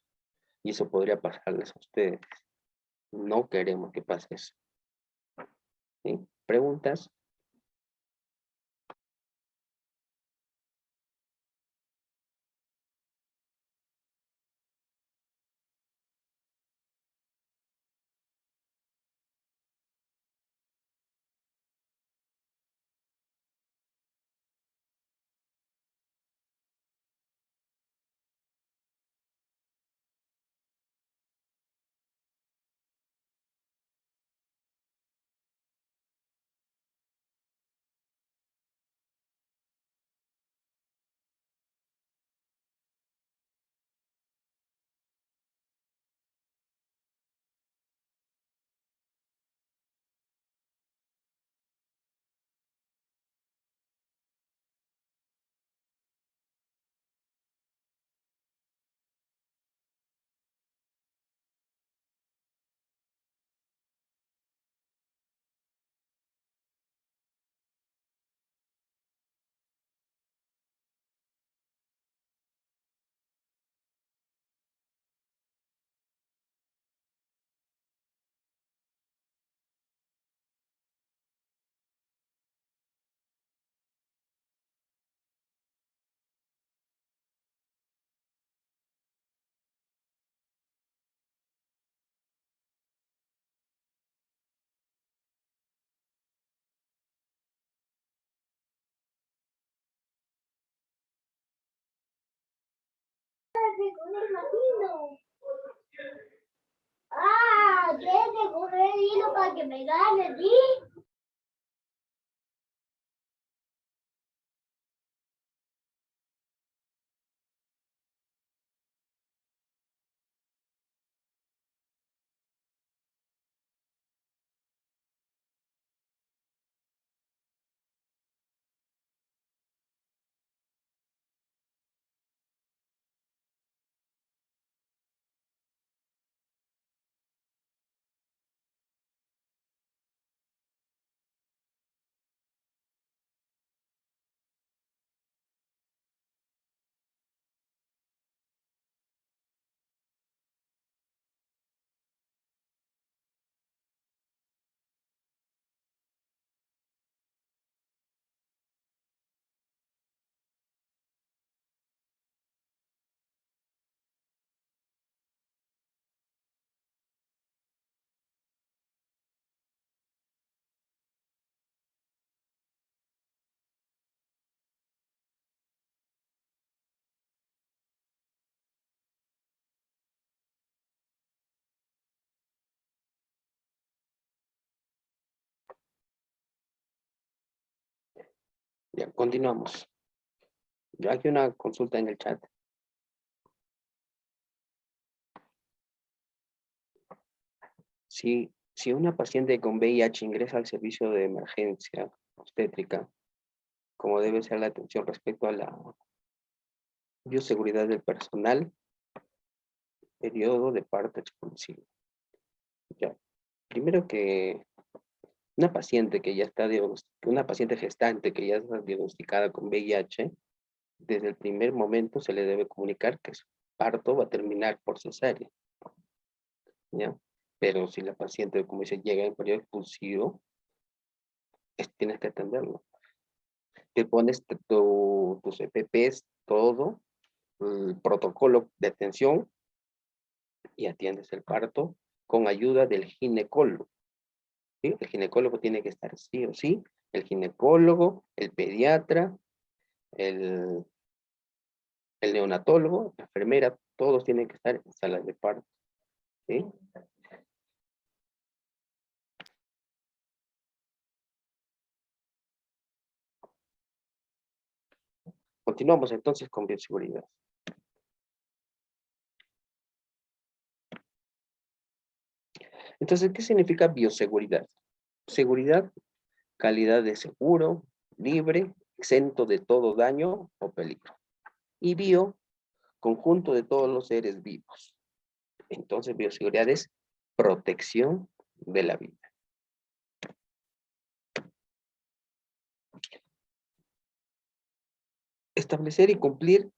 Y eso podría pasarles a ustedes. No queremos que pase eso. ¿Sí? ¿Preguntas? Ah, tienes que correr hilo para que me gane, ¿sí? Ya, continuamos. Ya hay una consulta en el chat. Si una paciente con VIH ingresa al servicio de emergencia obstétrica, ¿cómo debe ser la atención respecto a la bioseguridad del personal, periodo de parto expulsivo? Ya, primero que una paciente que ya está una paciente gestante que ya está diagnosticada con VIH, desde el primer momento se le debe comunicar que su parto va a terminar por cesárea, ¿ya? Pero si la paciente, como dice, llega en periodo expulsivo, tienes que atenderlo. Te pones tus EPPs, todo, el protocolo de atención y atiendes el parto con ayuda del ginecólogo. ¿Sí? El ginecólogo tiene que estar sí o sí, el ginecólogo, el pediatra, el neonatólogo, la enfermera, todos tienen que estar en salas de parto. ¿Sí? Continuamos entonces con bioseguridad. Entonces, ¿qué significa bioseguridad? Seguridad, calidad de seguro, libre, exento de todo daño o peligro. Y bio, conjunto de todos los seres vivos. Entonces, bioseguridad es protección de la vida. Establecer y cumplir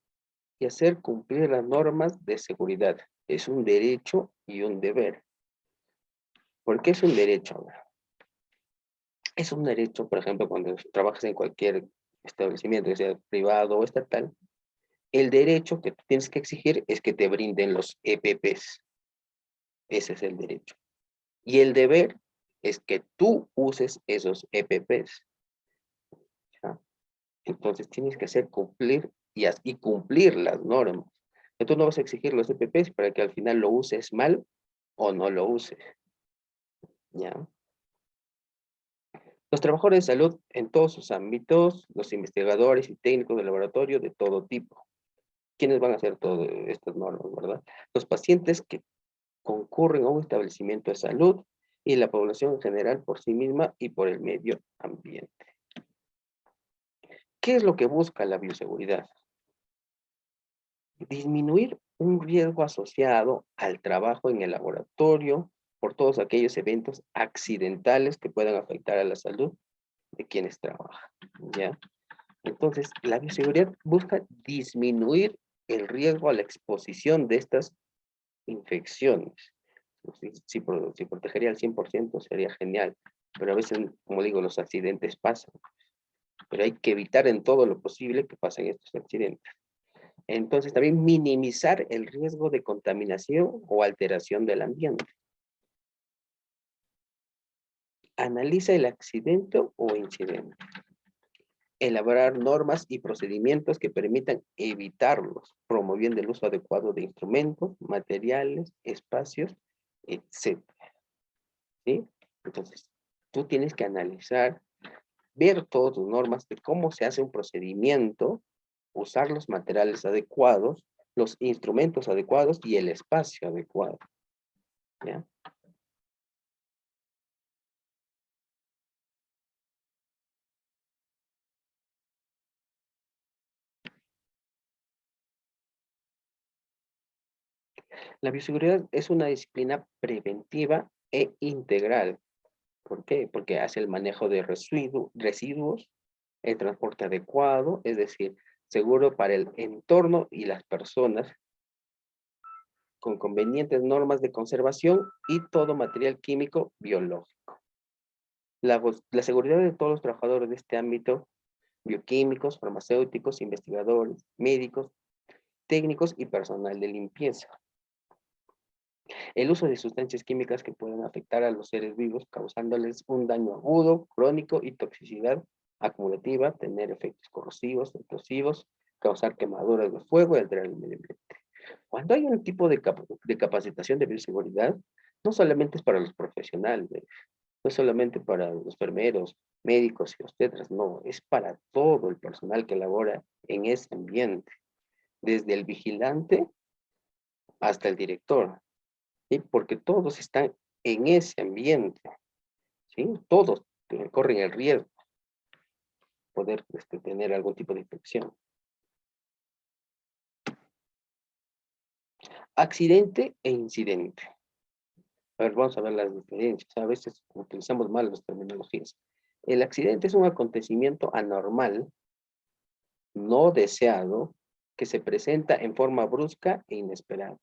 y hacer cumplir las normas de seguridad es un derecho y un deber. ¿Por qué es un derecho ahora? Es un derecho, por ejemplo, cuando trabajas en cualquier establecimiento, ya sea privado o estatal, el derecho que tú tienes que exigir es que te brinden los EPPs. Ese es el derecho. Y el deber es que tú uses esos EPPs. ¿Ya? Entonces tienes que hacer cumplir y cumplir las normas. Entonces no vas a exigir los EPPs para que al final lo uses mal o no lo uses. ¿Ya? Los trabajadores de salud en todos sus ámbitos, los investigadores y técnicos de laboratorio de todo tipo. ¿Quiénes van a hacer todas estas normas, verdad? Los pacientes que concurren a un establecimiento de salud y la población en general por sí misma y por el medio ambiente. ¿Qué es lo que busca la bioseguridad? Disminuir un riesgo asociado al trabajo en el laboratorio por todos aquellos eventos accidentales que puedan afectar a la salud de quienes trabajan, ¿ya? Entonces, la bioseguridad busca disminuir el riesgo a la exposición de estas infecciones. Si protegería al 100% sería genial, pero a veces, como digo, los accidentes pasan. Pero hay que evitar en todo lo posible que pasen estos accidentes. Entonces, también minimizar el riesgo de contaminación o alteración del ambiente. Analiza el accidente o incidente. Elaborar normas y procedimientos que permitan evitarlos, promoviendo el uso adecuado de instrumentos, materiales, espacios, etc. ¿Sí? Entonces, tú tienes que analizar, ver todas tus normas de cómo se hace un procedimiento, usar los materiales adecuados, los instrumentos adecuados y el espacio adecuado. ¿Ya? La bioseguridad es una disciplina preventiva e integral. ¿Por qué? Porque hace el manejo de residuos, el transporte adecuado, es decir, seguro para el entorno y las personas, con convenientes normas de conservación y todo material químico biológico. La seguridad de todos los trabajadores de este ámbito, bioquímicos, farmacéuticos, investigadores, médicos, técnicos y personal de limpieza. El uso de sustancias químicas que pueden afectar a los seres vivos, causándoles un daño agudo, crónico y toxicidad acumulativa, tener efectos corrosivos, explosivos, causar quemaduras de fuego y alterar el medio ambiente. Cuando hay un tipo de capacitación de bioseguridad, no solamente es para los profesionales, no es solamente para los enfermeros, médicos y obstetras, no, es para todo el personal que labora en ese ambiente, desde el vigilante hasta el director, ¿sí? Porque todos están en ese ambiente, ¿sí? Todos corren el riesgo de poder tener algún tipo de infección. Accidente e incidente. A ver, vamos a ver las diferencias. A veces utilizamos mal las terminologías. El accidente es un acontecimiento anormal, no deseado, que se presenta en forma brusca e inesperada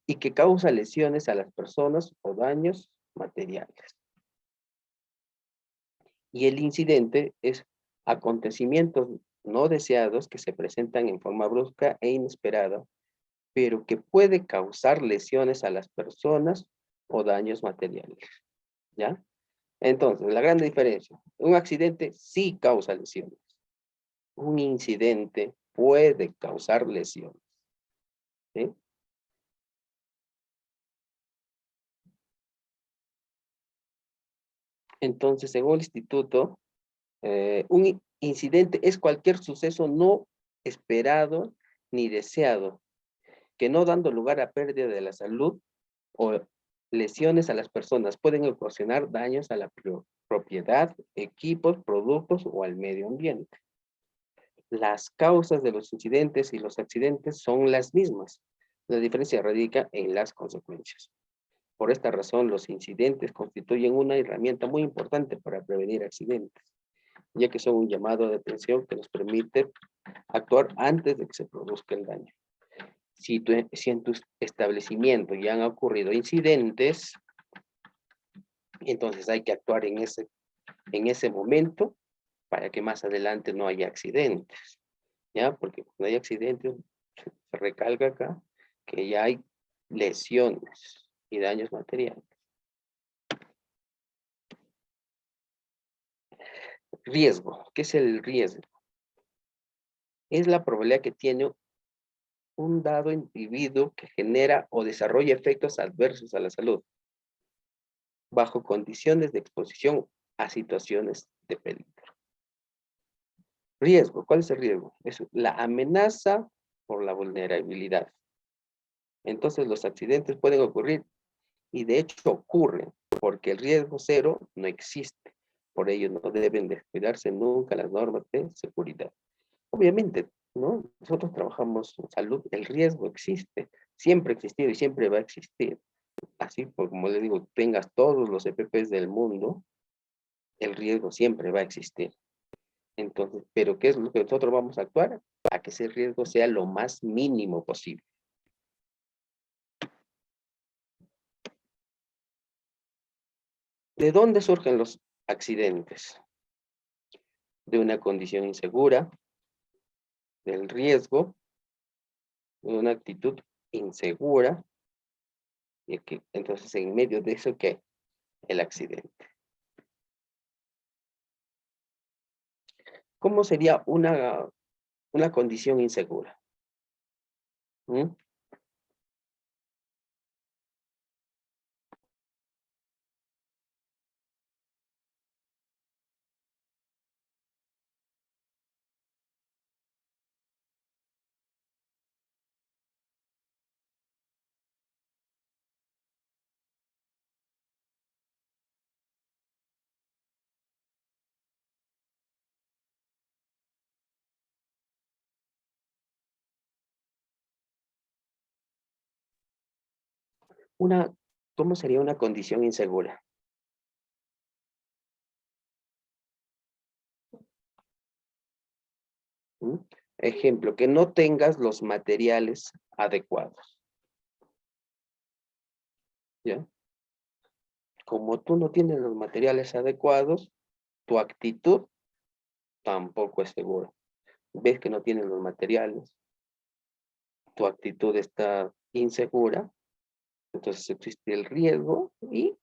y que causa lesiones a las personas o daños materiales. Y el incidente es acontecimientos no deseados que se presentan en forma brusca e inesperada, pero que puede causar lesiones a las personas o daños materiales. ¿Ya? Entonces, la gran diferencia, un accidente sí causa lesiones. Un incidente puede causar lesiones. ¿Sí? Entonces, según el instituto, un incidente es cualquier suceso no esperado ni deseado, que no dando lugar a pérdida de la salud o lesiones a las personas, pueden ocasionar daños a la propiedad, equipos, productos o al medio ambiente. Las causas de los incidentes y los accidentes son las mismas. La diferencia radica en las consecuencias. Por esta razón, los incidentes constituyen una herramienta muy importante para prevenir accidentes, ya que son un llamado de atención que nos permite actuar antes de que se produzca el daño. Si en tu establecimiento ya han ocurrido incidentes, entonces hay que actuar en ese momento para que más adelante no haya accidentes. ¿Ya? Porque cuando hay accidentes, se recalca acá que ya hay lesiones y daños materiales. Riesgo. ¿Qué es el riesgo? Es la probabilidad que tiene un dado individuo que genera o desarrolla efectos adversos a la salud, bajo condiciones de exposición a situaciones de peligro. Riesgo. ¿Cuál es el riesgo? Es la amenaza por la vulnerabilidad. Entonces los accidentes pueden ocurrir y de hecho ocurren porque el riesgo cero no existe. Por ello no deben descuidarse nunca las normas de seguridad. Obviamente, ¿no? Nosotros trabajamos en salud, el riesgo existe, siempre ha existido y siempre va a existir. Así como les digo, tengas todos los EPPs del mundo, el riesgo siempre va a existir. Entonces, ¿pero qué es lo que nosotros vamos a actuar? Para que ese riesgo sea lo más mínimo posible. ¿De dónde surgen los accidentes? De una condición insegura, del riesgo, de una actitud insegura, y que, entonces en medio de eso, ¿qué? El accidente. ¿Cómo sería una condición insegura? ¿Mm? ¿Cómo sería una condición insegura? ¿Mm? Ejemplo, que no tengas los materiales adecuados. ¿Ya? Como tú no tienes los materiales adecuados, tu actitud tampoco es segura. Ves que no tienes los materiales, tu actitud está insegura, entonces existe el riesgo y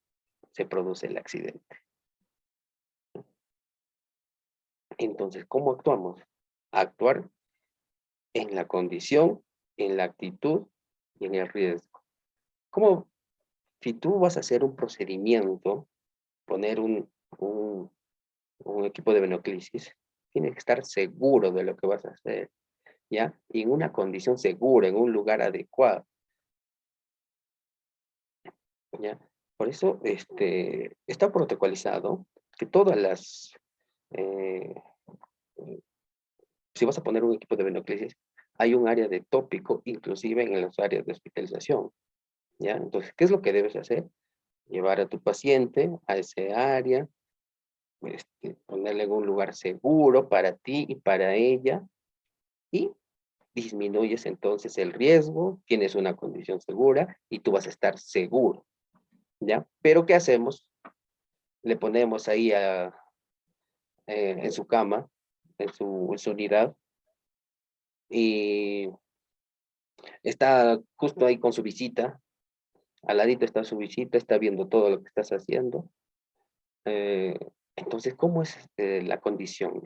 se produce el accidente. Entonces, ¿cómo actuamos? Actuar en la condición, en la actitud y en el riesgo. ¿Cómo? Si tú vas a hacer un procedimiento, poner un equipo de venoclisis, tienes que estar seguro de lo que vas a hacer, ¿ya? Y en una condición segura, en un lugar adecuado, ¿ya? Por eso está protocolizado que todas las, eh, si vas a poner un equipo de venoclisis, hay un área de tópico, inclusive en las áreas de hospitalización, ¿ya? Entonces, ¿qué es lo que debes hacer? Llevar a tu paciente a ese área, ponerle en un lugar seguro para ti y para ella, y disminuyes entonces el riesgo, tienes una condición segura y tú vas a estar seguro, ¿ya? Pero ¿qué hacemos? Le ponemos ahí en su cama, en su unidad, y está justo ahí con su visita, al ladito está su visita, está viendo todo lo que estás haciendo. Eh, entonces, ¿cómo es la condición?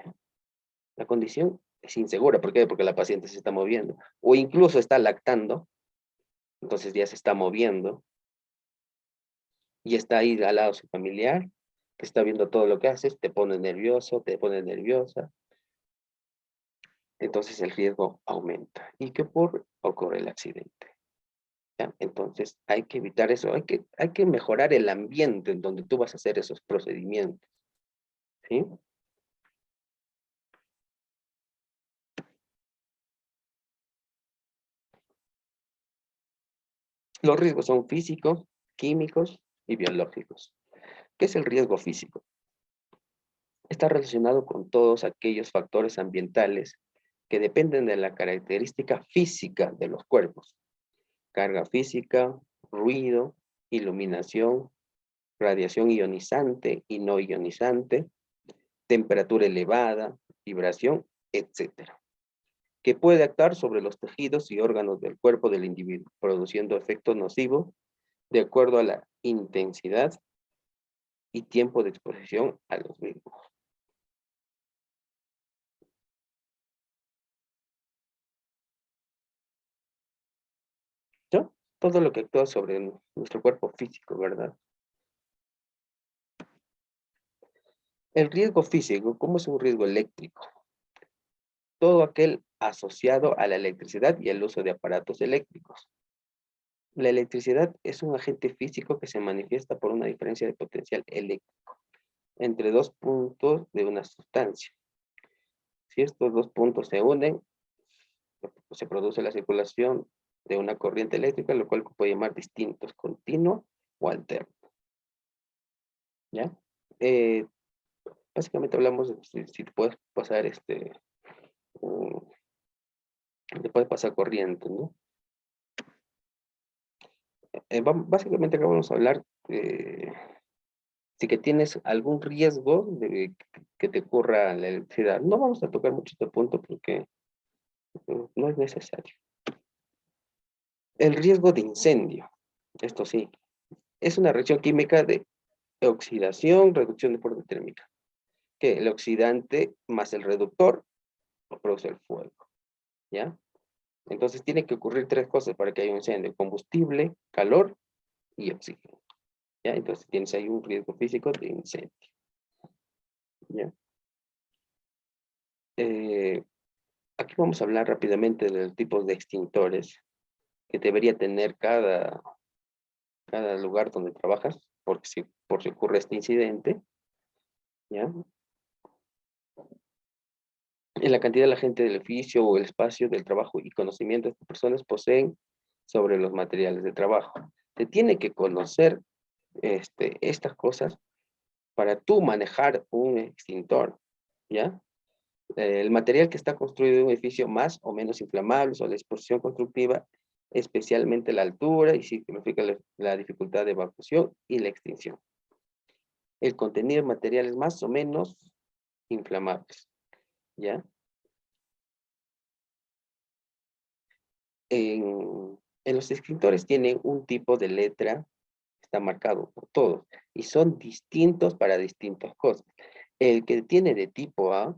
La condición es insegura. ¿Por qué? Porque la paciente se está moviendo. O incluso está lactando, entonces ya se está moviendo. Y está ahí al lado su familiar, que está viendo todo lo que haces, te pone nervioso, te pone nerviosa. Entonces el riesgo aumenta. ¿Y qué ocurre? Ocurre el accidente. ¿Ya? Entonces hay que evitar eso. Hay que mejorar el ambiente en donde tú vas a hacer esos procedimientos. ¿Sí? Los riesgos son físicos, químicos y biológicos. ¿Qué es el riesgo físico? Está relacionado con todos aquellos factores ambientales que dependen de la característica física de los cuerpos. Carga física, ruido, iluminación, radiación ionizante y no ionizante, temperatura elevada, vibración, etcétera, que puede actuar sobre los tejidos y órganos del cuerpo del individuo, produciendo efectos nocivos de acuerdo a la intensidad y tiempo de exposición a los mismos. ¿No? Todo lo que actúa sobre nuestro cuerpo físico, ¿verdad? El riesgo físico, ¿cómo es un riesgo eléctrico? Todo aquel asociado a la electricidad y el uso de aparatos eléctricos. La electricidad es un agente físico que se manifiesta por una diferencia de potencial eléctrico entre dos puntos de una sustancia. Si estos dos puntos se unen, se produce la circulación de una corriente eléctrica, lo cual puede llamar distintos, continuo o alterno. ¿Ya? Eh, Básicamente hablamos de si te puedes pasar te puede pasar corriente, ¿no? Básicamente acá vamos a hablar si que tienes algún riesgo de que te ocurra la electricidad. No vamos a tocar mucho este punto porque no es necesario. El riesgo de incendio, esto sí, es una reacción química de oxidación, reducción de fuerza térmica, que el oxidante más el reductor produce el fuego, ¿ya? Entonces tiene que ocurrir tres cosas para que haya un incendio: combustible, calor y oxígeno, ¿ya? Entonces tienes ahí un riesgo físico de incendio, ¿ya? Aquí vamos a hablar rápidamente de los tipos de extintores que debería tener cada lugar donde trabajas, por si ocurre este incidente, ¿ya? En la cantidad de la gente del oficio o el espacio del trabajo y conocimientos que personas poseen sobre los materiales de trabajo. Se tiene que conocer estas cosas para tú manejar un extintor, ¿ya? El material que está construido en un edificio más o menos inflamable, o la exposición constructiva, especialmente la altura, y significa la dificultad de evacuación y la extinción. El contenido de materiales más o menos inflamables, ¿ya? En los extintores tienen un tipo de letra, está marcado por todos, y son distintos para distintas cosas. El que tiene de tipo A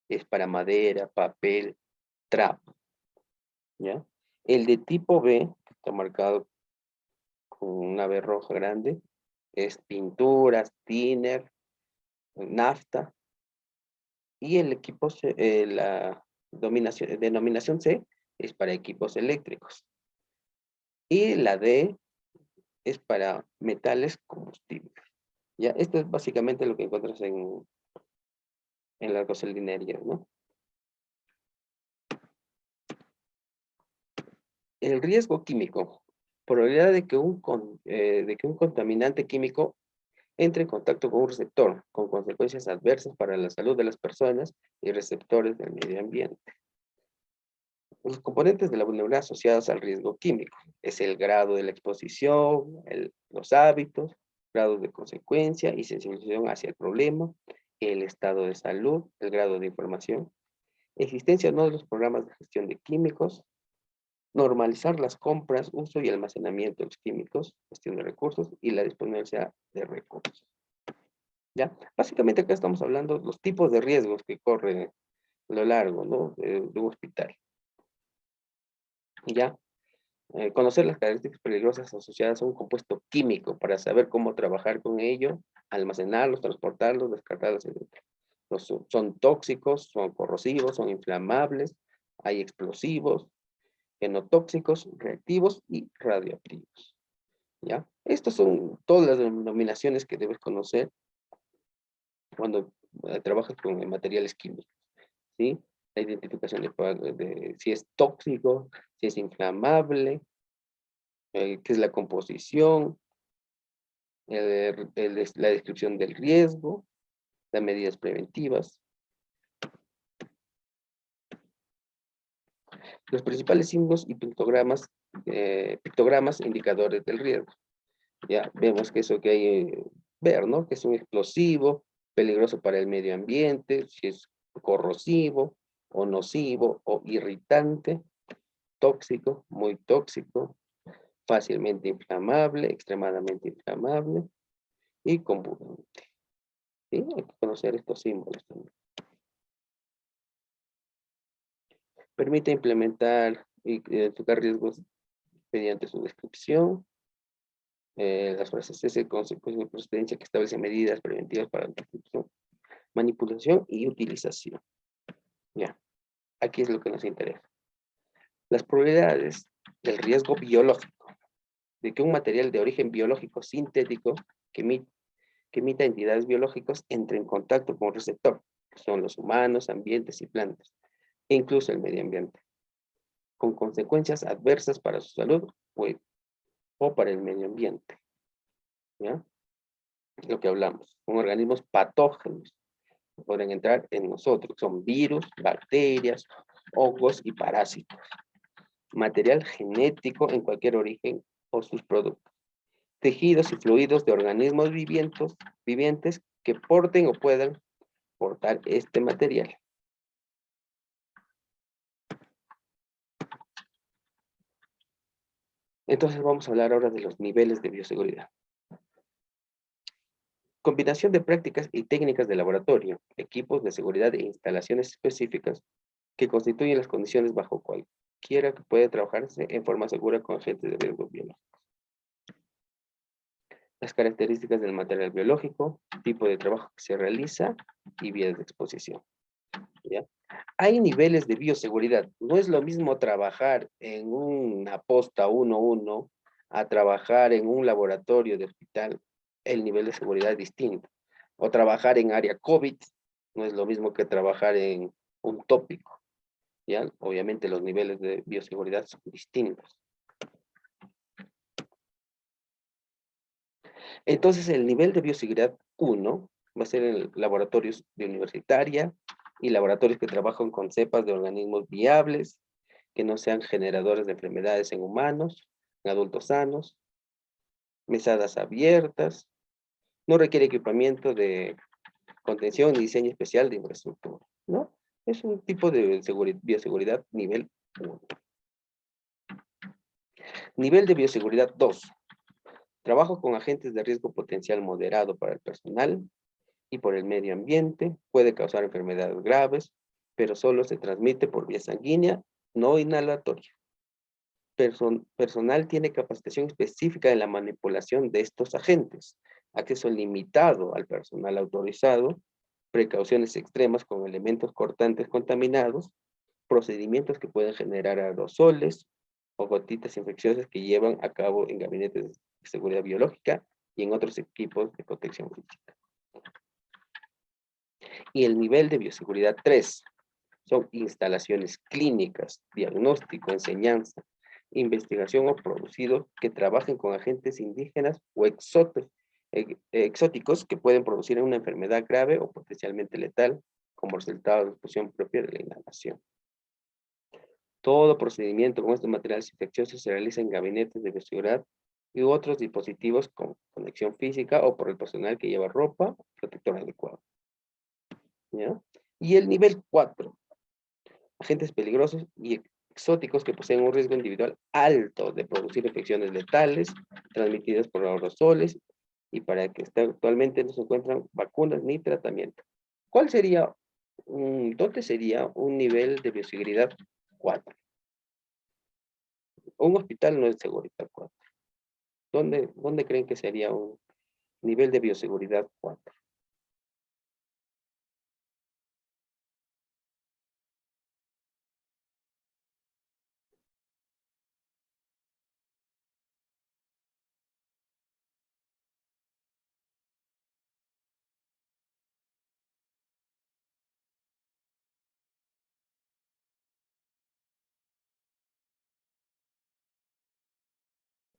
es para madera, papel, trapo, ¿ya? El de tipo B, que está marcado con una B roja grande, es pinturas, thinner, nafta, Y el equipo, la denominación C es para equipos eléctricos. Y la D es para metales combustibles. Ya, esto es básicamente lo que encuentras en las gasolinerías, ¿no? El riesgo químico. Probabilidad de que un contaminante químico entre en contacto con un receptor, con consecuencias adversas para la salud de las personas y receptores del medio ambiente. Los componentes de la vulnerabilidad asociados al riesgo químico es el grado de la exposición, los hábitos, grados de consecuencia y sensibilización hacia el problema, el estado de salud, el grado de información, existencia o no de los programas de gestión de químicos, normalizar las compras, uso y almacenamiento de los químicos, gestión de recursos y la disponibilidad de recursos. ¿Ya? Básicamente acá estamos hablando de los tipos de riesgos que corren a lo largo, ¿no? de un hospital. ¿Ya? Conocer las características peligrosas asociadas a un compuesto químico para saber cómo trabajar con ello, almacenarlos, transportarlos, descartarlos, etc. Son tóxicos, son corrosivos, son inflamables, hay explosivos, genotóxicos, reactivos y radioactivos. ¿Ya? Estas son todas las denominaciones que debes conocer cuando trabajas con materiales químicos, ¿sí? La identificación de si es tóxico, si es inflamable, qué es la composición, la descripción del riesgo, las medidas preventivas. Los principales símbolos y pictogramas indicadores del riesgo. Ya vemos que eso que hay ver, ¿no? Que es un explosivo, peligroso para el medio ambiente, si es corrosivo, o nocivo, o irritante, tóxico, muy tóxico, fácilmente inflamable, extremadamente inflamable, y combustente. ¿Sí? Hay que conocer estos símbolos también. Permite implementar y identificar riesgos mediante su descripción. Las frases S, consecuencia de procedencia que establece medidas preventivas para la descripción, manipulación y utilización. Ya, aquí es lo que nos interesa. Las probabilidades del riesgo biológico, de que un material de origen biológico sintético que emita entidades biológicas entre en contacto con un receptor, que son los humanos, ambientes y plantas, e incluso el medio ambiente, con consecuencias adversas para su salud o para el medio ambiente. ¿Ya? Lo que hablamos, son organismos patógenos que pueden entrar en nosotros, son virus, bacterias, hongos y parásitos. Material genético en cualquier origen o sus productos. Tejidos y fluidos de organismos vivientes que porten o puedan portar este material. Entonces vamos a hablar ahora de los niveles de bioseguridad. Combinación de prácticas y técnicas de laboratorio, equipos de seguridad e instalaciones específicas que constituyen las condiciones bajo cualquiera que puede trabajarse en forma segura con agentes de riesgo biológico. Las características del material biológico, tipo de trabajo que se realiza y vías de exposición. ¿Ya? Hay niveles de bioseguridad. No es lo mismo trabajar en una posta 1-1 a trabajar en un laboratorio de hospital. El nivel de seguridad es distinto. O trabajar en área COVID no es lo mismo que trabajar en un tópico. ¿Ya? Obviamente los niveles de bioseguridad son distintos. Entonces el nivel de bioseguridad 1 va a ser en laboratorios de universitaria y laboratorios que trabajan con cepas de organismos viables, que no sean generadores de enfermedades en humanos, en adultos sanos, mesadas abiertas, no requiere equipamiento de contención ni diseño especial de infraestructura, ¿no? Es un tipo de bioseguridad nivel 1. Nivel de bioseguridad 2. Trabajo con agentes de riesgo potencial moderado para el personal y por el medio ambiente, puede causar enfermedades graves, pero solo se transmite por vía sanguínea, no inhalatoria. Personal tiene capacitación específica en la manipulación de estos agentes, acceso limitado al personal autorizado, precauciones extremas con elementos cortantes contaminados, procedimientos que pueden generar aerosoles o gotitas infecciosas que llevan a cabo en gabinetes de seguridad biológica y en otros equipos de protección física. Y el nivel de bioseguridad 3 son instalaciones clínicas, diagnóstico, enseñanza, investigación o producido que trabajen con agentes indígenas o exóticos que pueden producir una enfermedad grave o potencialmente letal como resultado de la exposición propia de la inhalación. Todo procedimiento con estos materiales infecciosos se realiza en gabinetes de bioseguridad y otros dispositivos con conexión física o por el personal que lleva ropa protectora adecuada. ¿Ya? Y el nivel 4, agentes peligrosos y exóticos que poseen un riesgo individual alto de producir infecciones letales transmitidas por aerosoles y para que actualmente no se encuentran vacunas ni tratamiento. ¿Cuál sería, dónde sería un nivel de bioseguridad 4? Un hospital no es seguridad 4. ¿Dónde creen que sería un nivel de bioseguridad 4?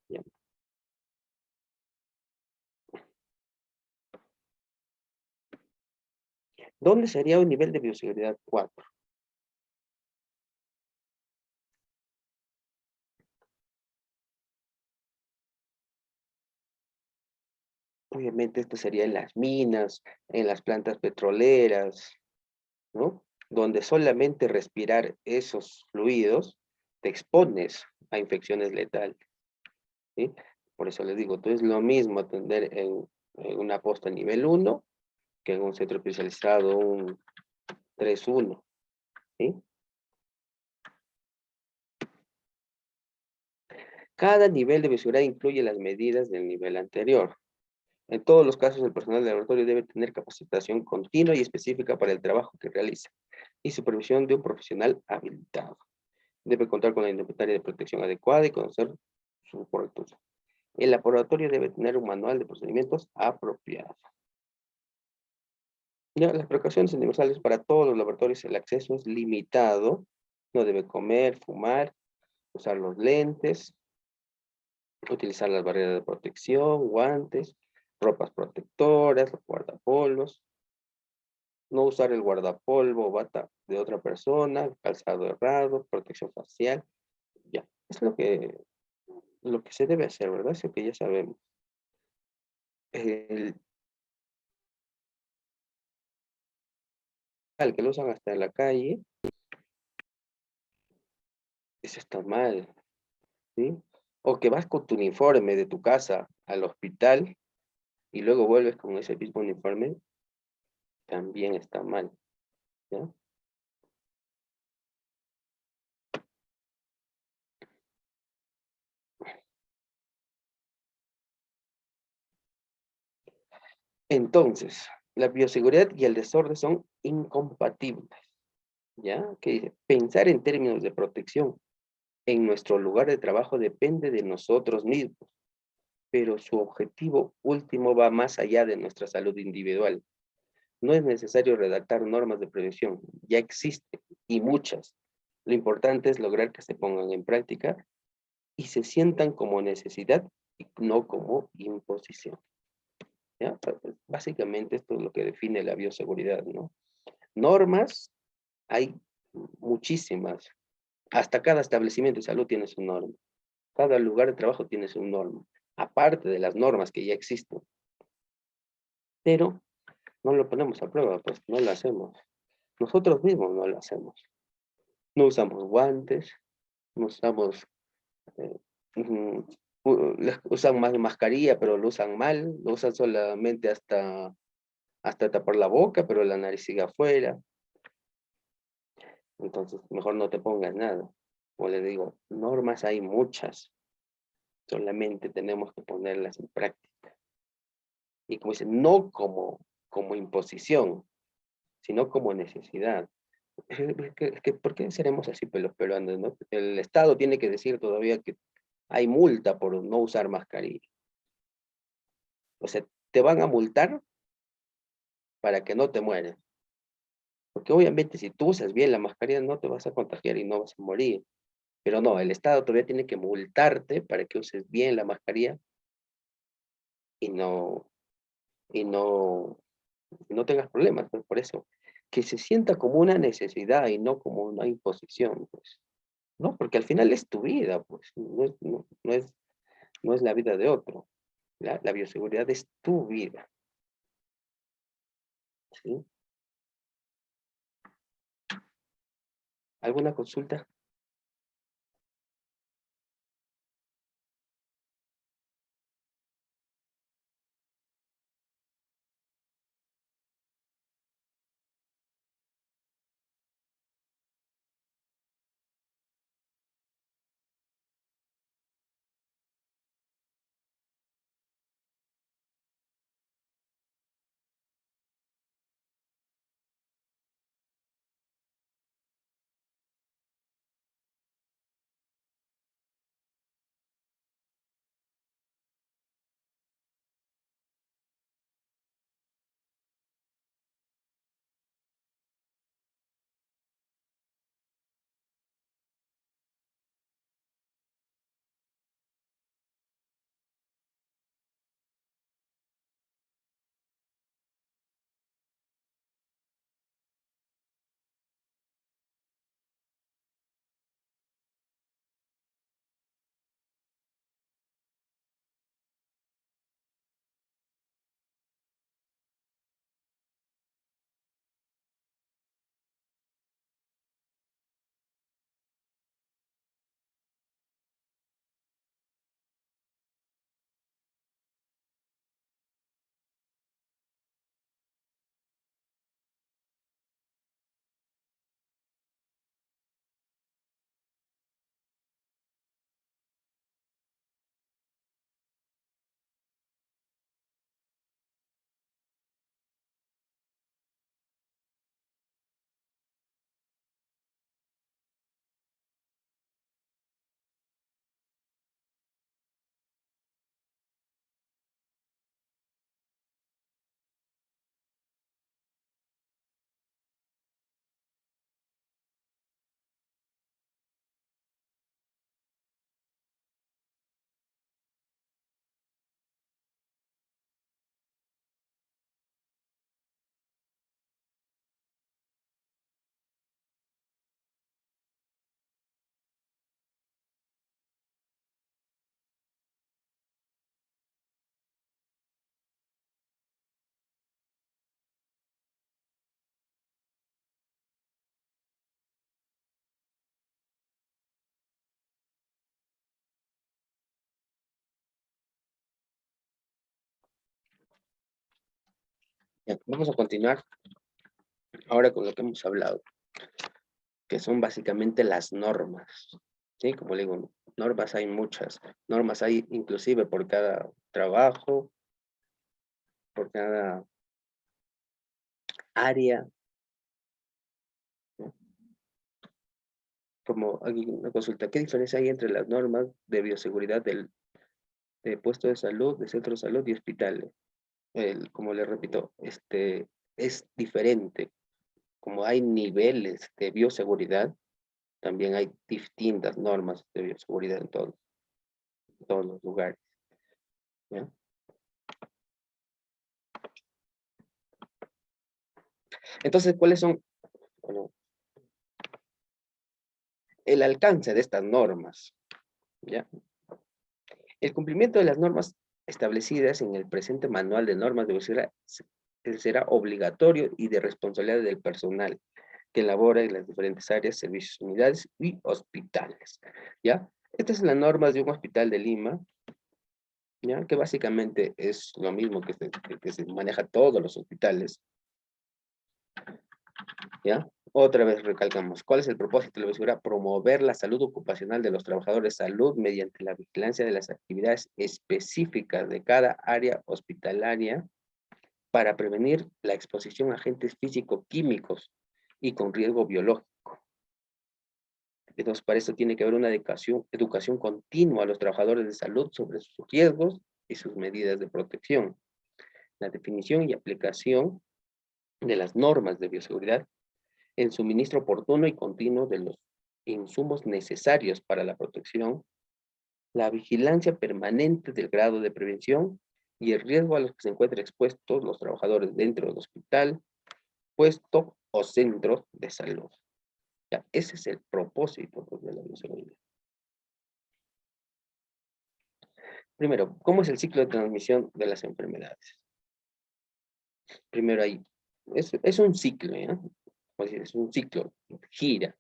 Ya. ¿Dónde sería un nivel de bioseguridad 4? Obviamente esto sería en las minas, en las plantas petroleras, ¿no? Donde solamente respirar esos fluidos te expones a infecciones letales, ¿sí? Por eso les digo, entonces es lo mismo atender en una posta nivel 1 que en un centro especializado un 3-1, ¿sí? Cada nivel de bioseguridad incluye las medidas del nivel anterior. En todos los casos, el personal del laboratorio debe tener capacitación continua y específica para el trabajo que realiza y supervisión de un profesional habilitado. Debe contar con la indumentaria de protección adecuada y conocer su correcto uso. El laboratorio debe tener un manual de procedimientos apropiado. Ya, las precauciones universales para todos los laboratorios, el acceso es limitado. No debe comer, fumar, usar los lentes, utilizar las barreras de protección, guantes, ropas protectoras, guardapolvos, no usar el guardapolvo o bata de otra persona, calzado errado, protección facial. Ya, es lo que se debe hacer, ¿verdad? Eso que ya sabemos. El que lo usan hasta en la calle, eso está mal, ¿sí? O que vas con tu uniforme de tu casa al hospital y luego vuelves con ese mismo uniforme, también está mal, ¿ya? Entonces, la bioseguridad y el desorden son incompatibles, ¿ya? Que dice, pensar en términos de protección en nuestro lugar de trabajo depende de nosotros mismos, pero su objetivo último va más allá de nuestra salud individual. No es necesario redactar normas de prevención, ya existen y muchas. Lo importante es lograr que se pongan en práctica y se sientan como necesidad y no como imposición. ¿Ya? Básicamente esto es lo que define la bioseguridad, ¿no? Normas, hay muchísimas. Hasta cada establecimiento de salud tiene su norma. Cada lugar de trabajo tiene su norma. Aparte de las normas que ya existen. Pero no lo ponemos a prueba, pues no lo hacemos. Nosotros mismos no lo hacemos. No usamos guantes, no usamos, eh, usan más mascarilla, pero lo usan mal, lo usan solamente hasta tapar la boca, pero la nariz sigue afuera. Entonces, mejor no te pongas nada. Como les digo, normas hay muchas, solamente tenemos que ponerlas en práctica. Y como dicen, no como imposición, sino como necesidad. ¿Por qué seremos así los peruanos, no? El Estado tiene que decir todavía que hay multa por no usar mascarilla. O sea, te van a multar para que no te mueras. Porque obviamente si tú usas bien la mascarilla no te vas a contagiar y no vas a morir. Pero no, el Estado todavía tiene que multarte para que uses bien la mascarilla y no, y no, y no tengas problemas, pues. Por eso, que se sienta como una necesidad y no como una imposición, pues. ¿No? Porque al final es tu vida, pues. No es la vida de otro. La bioseguridad es tu vida, ¿sí? ¿Alguna consulta? Ya, vamos a continuar ahora con lo que hemos hablado, que son básicamente las normas. ¿Sí? Como le digo, normas hay muchas. Normas hay inclusive por cada trabajo, por cada área, ¿no? Como aquí una consulta, ¿qué diferencia hay entre las normas de bioseguridad de puesto de salud, de centro de salud y hospitales? Como le repito, es diferente. Como hay niveles de bioseguridad, también hay distintas normas de bioseguridad en todos los lugares, ¿ya? Entonces, ¿cuáles son, bueno, el alcance de estas normas? ¿Ya? El cumplimiento de las normas establecidas en el presente manual de normas de bioseguridad será obligatorio y de responsabilidad del personal que elabora en las diferentes áreas, servicios, unidades y hospitales, ¿ya? Estas son las normas de un hospital de Lima, ¿ya? Que básicamente es lo mismo que se maneja todos los hospitales, ¿ya? Otra vez recalcamos, ¿cuál es el propósito de la bioseguridad? Promover la salud ocupacional de los trabajadores de salud mediante la vigilancia de las actividades específicas de cada área hospitalaria para prevenir la exposición a agentes físico-químicos y con riesgo biológico. Entonces, para esto tiene que haber una educación continua a los trabajadores de salud sobre sus riesgos y sus medidas de protección. La definición y aplicación de las normas de bioseguridad, el suministro oportuno y continuo de los insumos necesarios para la protección, la vigilancia permanente del grado de prevención y el riesgo a los que se encuentran expuestos los trabajadores dentro del hospital, puesto o centro de salud. Ya, ese es el propósito pues, de la bioseguridad. Primero, ¿cómo es el ciclo de transmisión de las enfermedades? Primero ahí, es un ciclo, ¿ya? Como decir, es un ciclo, gira,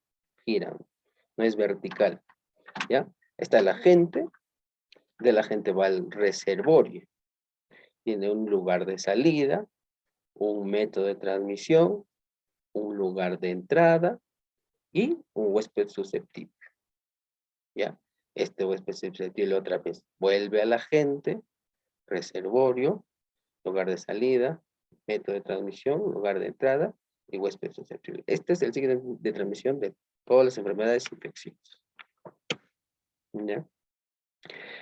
no es vertical, ¿ya? Está la gente, de la gente va al reservorio, tiene un lugar de salida, un método de transmisión, un lugar de entrada y un huésped susceptible, ¿ya? Este huésped susceptible otra vez vuelve a la gente, reservorio, lugar de salida, método de transmisión, lugar de entrada y huésped susceptible. Este es el ciclo de transmisión de todas las enfermedades infecciosas. ¿Ya?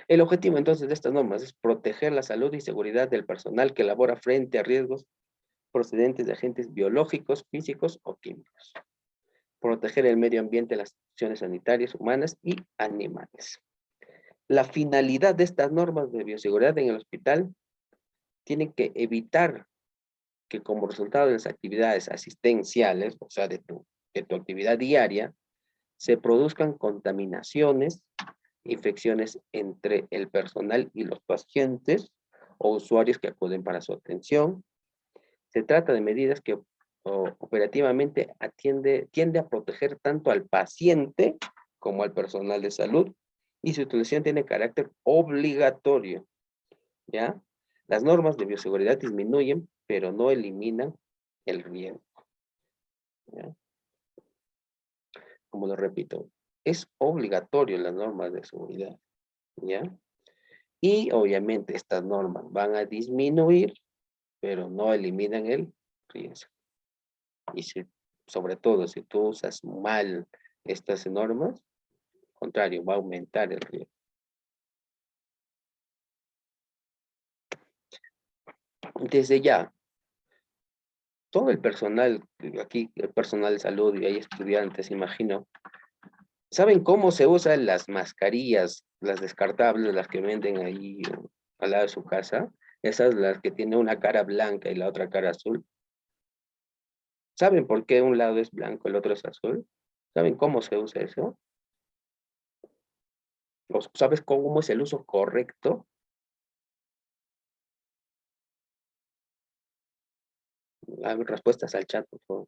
El objetivo entonces de estas normas es proteger la salud y seguridad del personal que labora frente a riesgos procedentes de agentes biológicos, físicos o químicos. Proteger el medio ambiente, las instituciones sanitarias, humanas y animales. La finalidad de estas normas de bioseguridad en el hospital tiene que evitar que como resultado de las actividades asistenciales, o sea, de tu actividad diaria, se produzcan contaminaciones, infecciones entre el personal y los pacientes o usuarios que acuden para su atención. Se trata de medidas que operativamente tiende a proteger tanto al paciente como al personal de salud y su utilización tiene carácter obligatorio, ¿ya? Las normas de bioseguridad disminuyen, pero no eliminan el riesgo, ¿ya? Como lo repito, es obligatorio las normas de seguridad, ¿ya? Y obviamente estas normas van a disminuir, pero no eliminan el riesgo. Y sobre todo, si tú usas mal estas normas, al contrario, va a aumentar el riesgo. Desde ya, todo el personal, aquí el personal de salud y hay estudiantes, imagino, ¿saben cómo se usan las mascarillas, las descartables, las que venden ahí al lado de su casa? Esas las que tienen una cara blanca y la otra cara azul. ¿Saben por qué un lado es blanco, el otro es azul? ¿Saben cómo se usa eso? ¿Sabes cómo es el uso correcto? Hay respuestas al chat, por favor.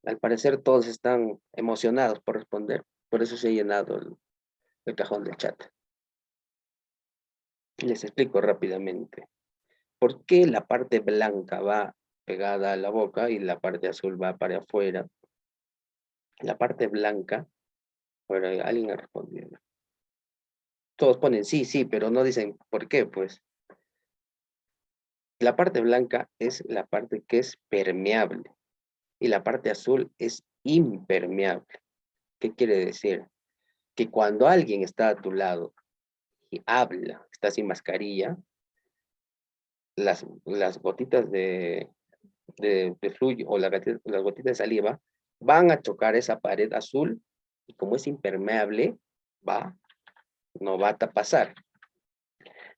Al parecer todos están emocionados por responder. Por eso se ha llenado el cajón del chat. Les explico rápidamente. ¿Por qué la parte blanca va pegada a la boca y la parte azul va para afuera? La parte blanca, bueno, alguien ha respondido. Todos ponen sí, sí, pero no dicen por qué, pues. La parte blanca es la parte que es permeable y la parte azul es impermeable. ¿Qué quiere decir? Que cuando alguien está a tu lado y habla, está sin mascarilla, las gotitas de fluido o las gotitas de saliva van a chocar esa pared azul y como es impermeable, no va a pasar.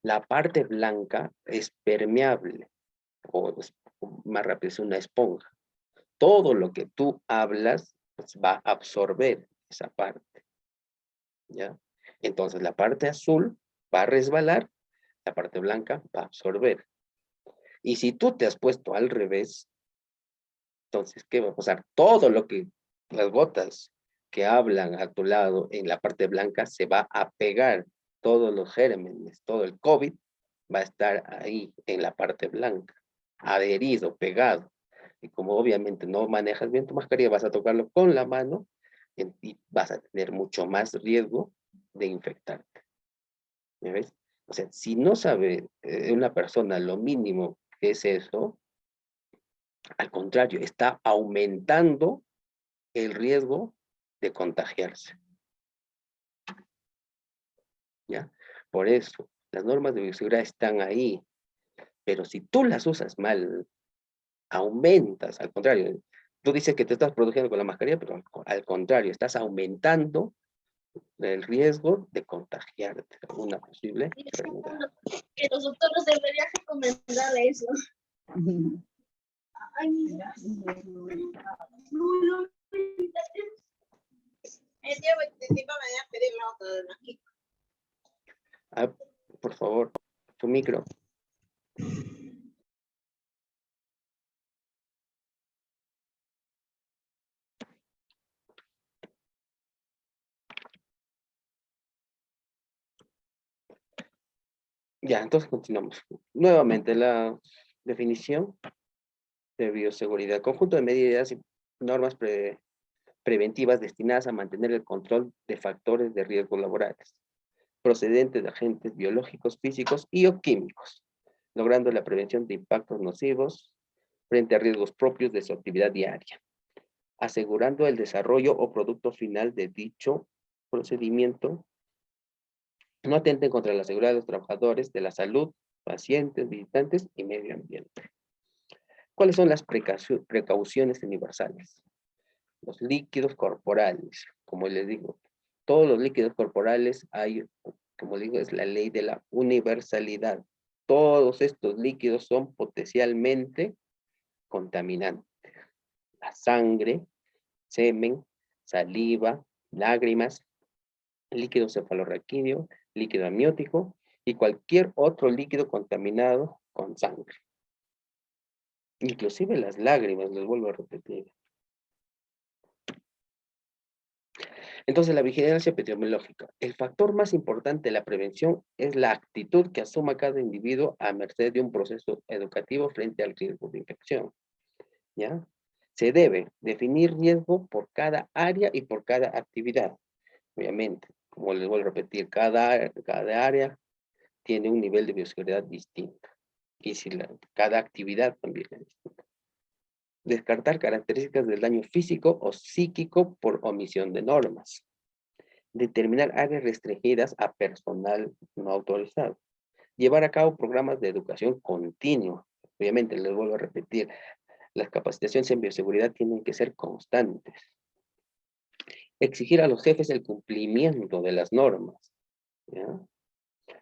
La parte blanca es permeable o más rápido, es una esponja. Todo lo que tú hablas pues, va a absorber esa parte, ¿ya? Entonces la parte azul va a resbalar, la parte blanca va a absorber. Y si tú te has puesto al revés, entonces, ¿qué va a pasar? Todo lo que, las gotas que hablan a tu lado en la parte blanca se va a pegar. Todos los gérmenes, todo el COVID va a estar ahí en la parte blanca, adherido, pegado. Y como obviamente no manejas bien tu mascarilla, vas a tocarlo con la mano y vas a tener mucho más riesgo de infectarte. ¿Me ves? O sea, si no sabe una persona lo mínimo que es eso, al contrario, está aumentando el riesgo de contagiarse, ¿ya? Por eso, las normas de bioseguridad están ahí, pero si tú las usas mal, aumentas, al contrario, tú dices que te estás protegiendo con la mascarilla, pero al contrario, estás aumentando el riesgo de contagiarte con una posible enfermedad. Que los doctores deberían recomendar eso. Ay, mira. No, Ah, por favor, tu micro. Ya, entonces continuamos. Nuevamente, la definición de bioseguridad. Conjunto de medidas y normas preventivas destinadas a mantener el control de factores de riesgo laborales, procedentes de agentes biológicos, físicos y o químicos, logrando la prevención de impactos nocivos frente a riesgos propios de su actividad diaria, asegurando el desarrollo o producto final de dicho procedimiento, no atenten contra la seguridad de los trabajadores, de la salud, pacientes, visitantes y medio ambiente. ¿Cuáles son las precauciones universales? Los líquidos corporales, como les digo, todos los líquidos corporales hay, como digo, es la ley de la universalidad. Todos estos líquidos son potencialmente contaminantes. La sangre, semen, saliva, lágrimas, líquido cefalorraquídeo, líquido amniótico y cualquier otro líquido contaminado con sangre. Inclusive las lágrimas, les vuelvo a repetir. Entonces, la vigilancia epidemiológica. El factor más importante de la prevención es la actitud que asuma cada individuo a merced de un proceso educativo frente al riesgo de infección. ¿Ya? Se debe definir riesgo por cada área y por cada actividad. Obviamente, como les vuelvo a repetir, cada área tiene un nivel de bioseguridad distinto. Y si cada actividad también es distinta. Descartar características del daño físico o psíquico por omisión de normas. Determinar áreas restringidas a personal no autorizado. Llevar a cabo programas de educación continua. Obviamente, les vuelvo a repetir, las capacitaciones en bioseguridad tienen que ser constantes. Exigir a los jefes el cumplimiento de las normas. ¿Ya?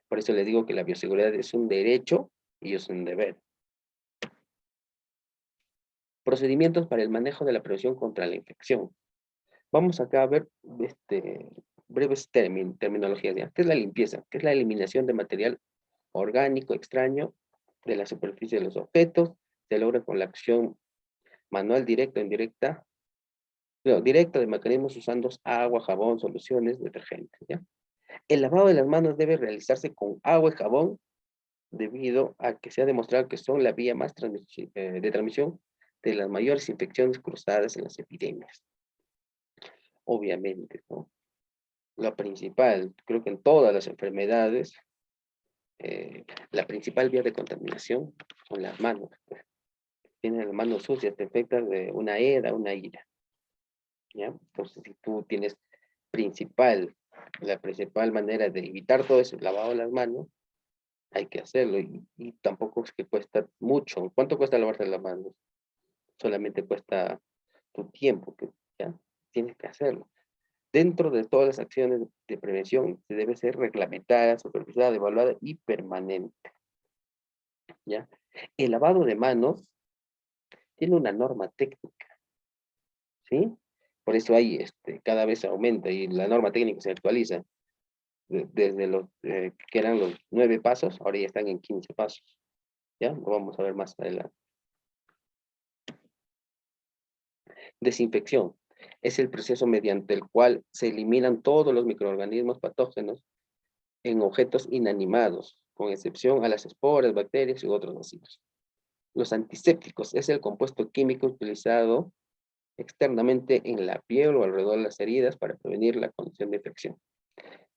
Por eso les digo que la bioseguridad es un derecho y es un deber. Procedimientos para el manejo de la prevención contra la infección. Vamos acá a ver breves terminologías. ¿Ya? ¿Qué es la limpieza? ¿Qué es la eliminación de material orgánico extraño de la superficie de los objetos? Se logra con la acción manual directa o indirecta, no, directa de mecanismos usando agua, jabón, soluciones, detergentes. ¿Ya? El lavado de las manos debe realizarse con agua y jabón debido a que se ha demostrado que son la vía más de transmisión de las mayores infecciones cruzadas en las epidemias. Obviamente, ¿no? Lo principal, creo que en todas las enfermedades, la principal vía de contaminación son las manos. Tienes las manos sucias, te afectas de una herida, una ira. ¿Ya? Entonces, si tú tienes la principal manera de evitar todo eso, lavado las manos, Hay que hacerlo y tampoco es que cuesta mucho. ¿Cuánto cuesta lavarse las manos? Solamente cuesta tu tiempo, que ya tienes que hacerlo. Dentro de todas las acciones de prevención, se debe ser reglamentada, supervisada, evaluada y permanente. ¿Ya? El lavado de manos tiene una norma técnica, ¿sí? Por eso hay, cada vez aumenta y la norma técnica se actualiza. Desde los que eran los 9 pasos, ahora ya están en 15 pasos. ¿Ya? Lo vamos a ver más adelante. Desinfección. Es el proceso mediante el cual se eliminan todos los microorganismos patógenos en objetos inanimados, con excepción a las esporas, bacterias y otros bacillos. Los antisépticos es el compuesto químico utilizado externamente en la piel o alrededor de las heridas para prevenir la condición de infección.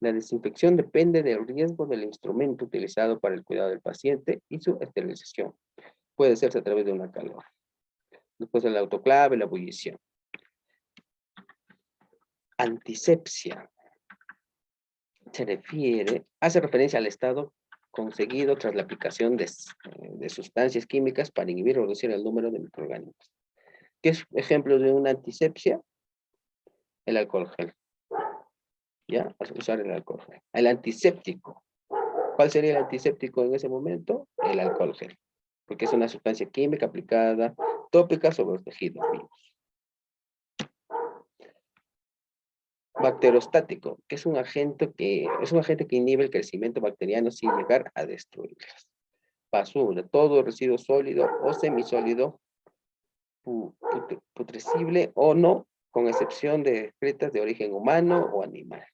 La desinfección depende del riesgo del instrumento utilizado para el cuidado del paciente y su esterilización. Puede hacerse a través de una calor. Después del autoclave, la ebullición. Antisepsia hace referencia al estado conseguido tras la aplicación de sustancias químicas para inhibir o reducir el número de microorganismos. ¿Qué es ejemplo de una antisepsia? El alcohol gel. ¿Ya? Usar el alcohol gel. El antiséptico. ¿Cuál sería el antiséptico en ese momento? El alcohol gel. Porque es una sustancia química aplicada tópica sobre los tejidos vivos. Bacterostático, que es un agente que inhibe el crecimiento bacteriano sin llegar a destruirlas. Basura, todo residuo sólido o semisólido, putrescible o no, con excepción de excretas de origen humano o animal.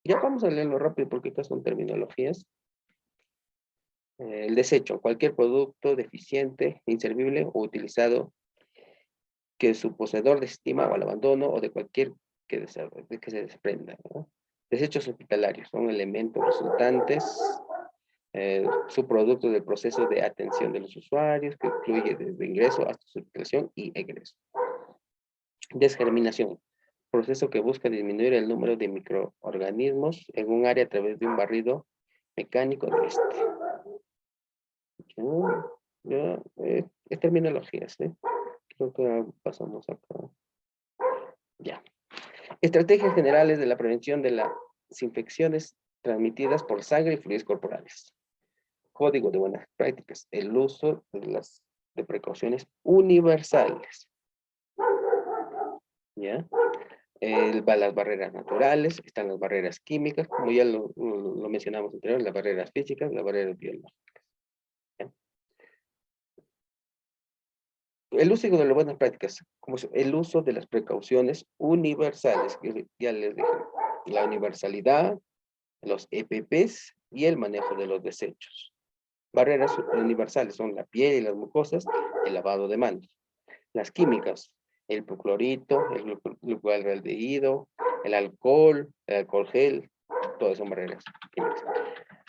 Ya vamos a leerlo rápido porque estas son terminologías. El desecho, cualquier producto deficiente, inservible o utilizado que su poseedor desestima o al abandono o de cualquier que se desprenda, ¿no? Desechos hospitalarios son elementos resultantes, subproducto del proceso de atención de los usuarios, que incluye desde ingreso hasta su utilización y egreso. Desgerminación, proceso que busca disminuir el número de microorganismos en un área a través de un barrido mecánico de este. Es terminologías, ¿eh? Creo que pasamos acá. Ya. Estrategias generales de la prevención de las infecciones transmitidas por sangre y fluidos corporales. Código de buenas prácticas. El uso de precauciones universales. ¿Ya? Las barreras naturales, están las barreras químicas, como ya lo mencionamos anteriormente, las barreras físicas, las barreras biológicas. ¿Ya? El uso de las buenas prácticas, como el uso de las precauciones universales, que ya les dije, la universalidad, los EPPs y el manejo de los desechos. Barreras universales son la piel y las mucosas, el lavado de manos. Las químicas, el proclorito, el glucualdehído, el alcohol gel, todas son barreras químicas.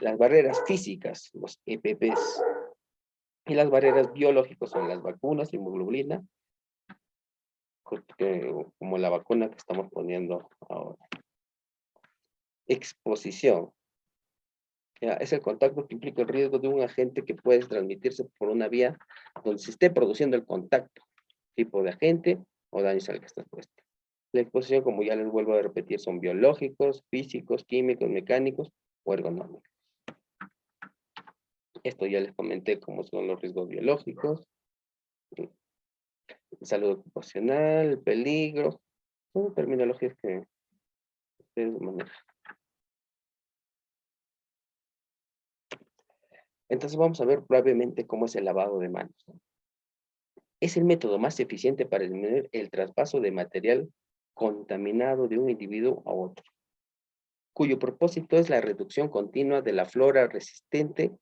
Las barreras físicas, los EPPs, y las barreras biológicas son las vacunas, inmunoglobulina, como la vacuna que estamos poniendo ahora. Exposición. Ya, es el contacto que implica el riesgo de un agente que puede transmitirse por una vía donde se esté produciendo el contacto, tipo de agente o daños al que está expuesto. La exposición, como ya les vuelvo a repetir, son biológicos, físicos, químicos, mecánicos o ergonómicos. Esto ya les comenté cómo son los riesgos biológicos, salud ocupacional, peligro, son terminologías que ustedes manejan. Entonces vamos a ver brevemente cómo es el lavado de manos. Es el método más eficiente para disminuir el traspaso de material contaminado de un individuo a otro, cuyo propósito es la reducción continua de la flora resistente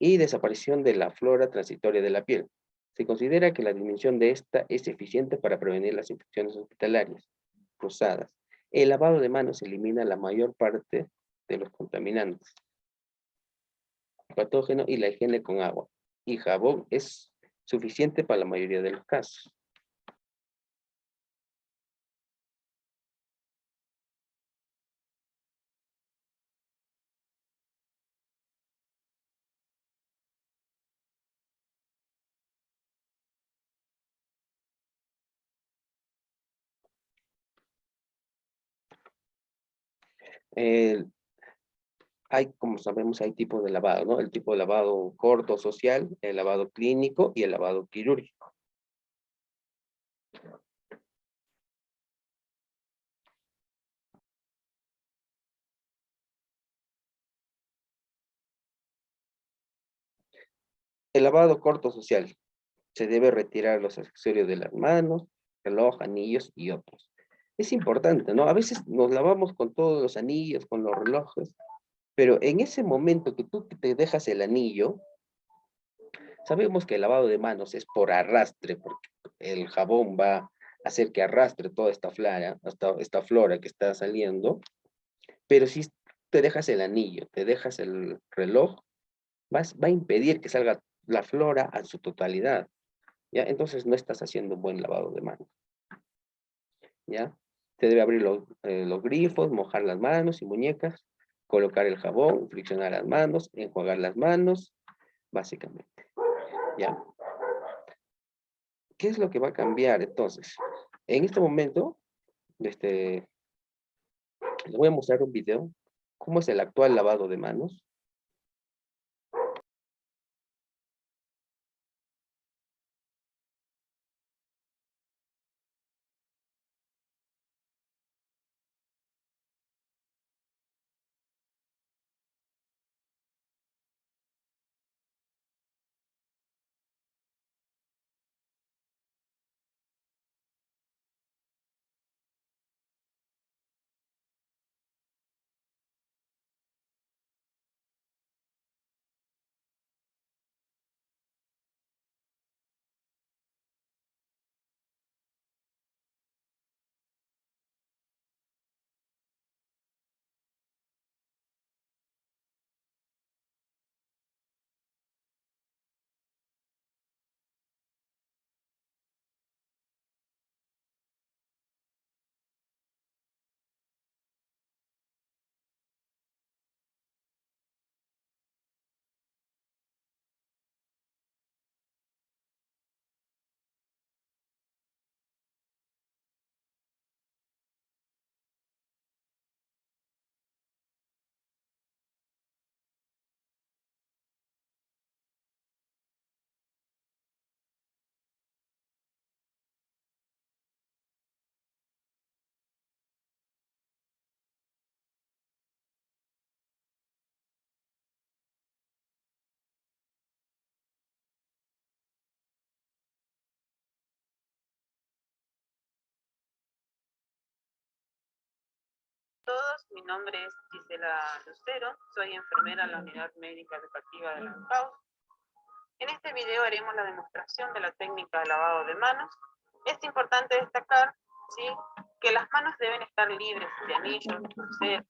y desaparición de la flora transitoria de la piel. Se considera que la disminución de esta es eficiente para prevenir las infecciones hospitalarias cruzadas. El lavado de manos elimina la mayor parte de los contaminantes patógenos y la higiene con agua y jabón es suficiente para la mayoría de los casos. Hay, como sabemos, hay tipos de lavado, ¿no? El tipo de lavado corto social, el lavado clínico y el lavado quirúrgico. El lavado corto social. Se debe retirar los accesorios de las manos, reloj, anillos y otros. Es importante, ¿no? A veces nos lavamos con todos los anillos, con los relojes, pero en ese momento que tú te dejas el anillo, sabemos que el lavado de manos es por arrastre, porque el jabón va a hacer que arrastre toda esta flora que está saliendo, pero si te dejas el anillo, te dejas el reloj, va a impedir que salga la flora en su totalidad, ¿ya? Entonces no estás haciendo un buen lavado de manos, ¿ya? Se debe abrir los grifos, mojar las manos y muñecas, colocar el jabón, friccionar las manos, enjuagar las manos, básicamente, ¿ya? ¿Qué es lo que va a cambiar entonces? En este momento, les voy a mostrar un video, cómo es el actual lavado de manos. Todos, mi nombre es Gisela Lucero, soy enfermera en la Unidad Médica Educativa de la UNCAUS. En este video haremos la demostración de la técnica de lavado de manos. Es importante destacar, ¿sí?, que las manos deben estar libres de anillos, pulseras,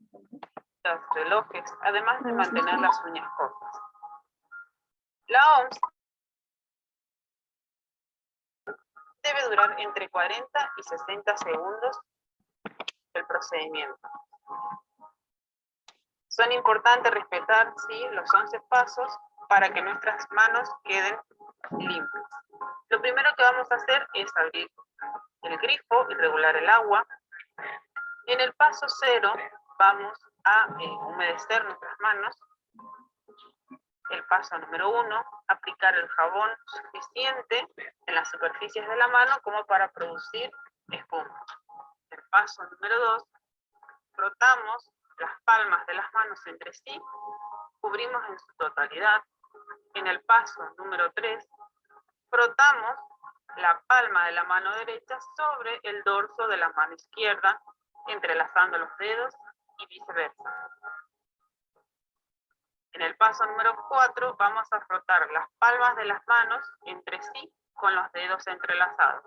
relojes, además de mantener las uñas cortas. La OMS debe durar entre 40 y 60 segundos el procedimiento. Son importantes respetar, ¿sí?, los 11 pasos para que nuestras manos queden limpias. Lo primero que vamos a hacer es abrir el grifo y regular el agua. En el paso 0 vamos a humedecer nuestras manos. El paso número 1, aplicar el jabón suficiente en las superficies de la mano como para producir espuma. El paso número 2, frotamos las palmas de las manos entre sí, cubrimos en su totalidad. En el paso número 3, frotamos la palma de la mano derecha sobre el dorso de la mano izquierda, entrelazando los dedos y viceversa. En el paso número 4 vamos a frotar las palmas de las manos entre sí con los dedos entrelazados.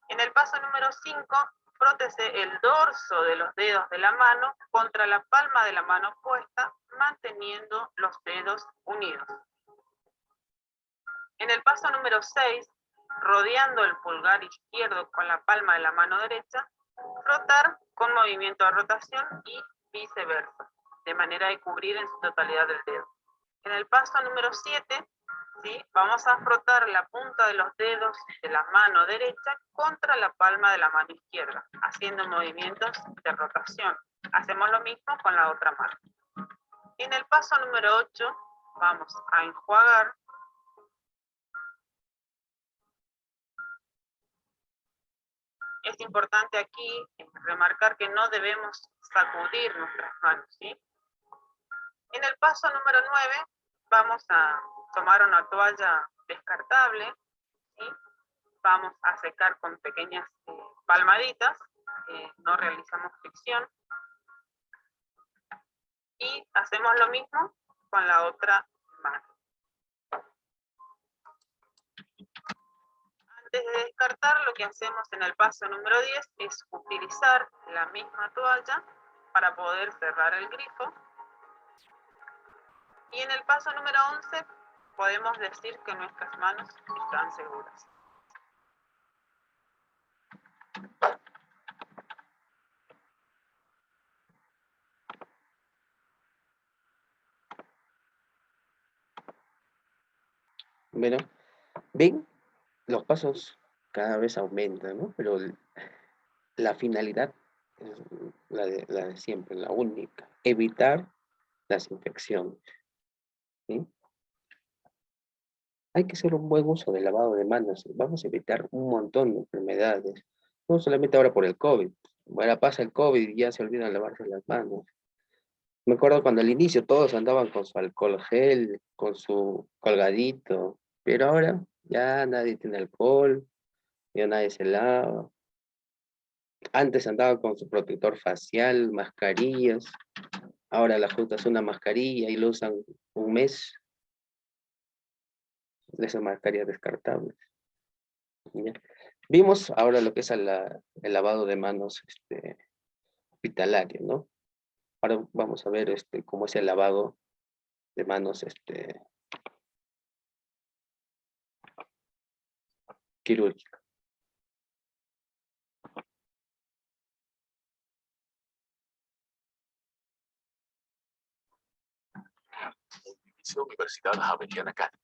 En el paso número 5, frótese el dorso de los dedos de la mano contra la palma de la mano opuesta, manteniendo los dedos unidos. En el paso número 6, rodeando el pulgar izquierdo con la palma de la mano derecha, frotar con movimiento de rotación y viceversa, de manera de cubrir en su totalidad el dedo. En el paso número 7, ¿sí? Vamos a frotar la punta de los dedos de la mano derecha contra la palma de la mano izquierda, haciendo movimientos de rotación. Hacemos lo mismo con la otra mano. En el paso número 8 vamos a enjuagar. Es importante aquí remarcar que no debemos sacudir nuestras manos, ¿sí? En el paso número 9 vamos a tomar una toalla descartable, ¿sí? Vamos a secar con pequeñas palmaditas, no realizamos fricción. Y hacemos lo mismo con la otra mano. Antes de descartar, lo que hacemos en el paso número 10 es utilizar la misma toalla para poder cerrar el grifo. Y en el paso número 11 podemos decir que nuestras manos están seguras. Bueno, ven, los pasos cada vez aumentan, ¿no? Pero la finalidad es la de siempre, la única, evitar las infecciones, ¿sí? Hay que hacer un buen uso del lavado de manos. Vamos a evitar un montón de enfermedades. No solamente ahora por el COVID. Ahora pasa el COVID y ya se olvidan lavarse las manos. Me acuerdo cuando al inicio todos andaban con su alcohol gel, con su colgadito. Pero ahora ya nadie tiene alcohol, ya nadie se lava. Antes andaba con su protector facial, mascarillas. Ahora la junta es una mascarilla y lo usan un mes. De esas mascarillas descartables. ¿Ya? Vimos ahora lo que es el lavado de manos hospitalario, ¿no? Ahora vamos a ver cómo es el lavado de manos quirúrgico. Universidad Javeriana Cali.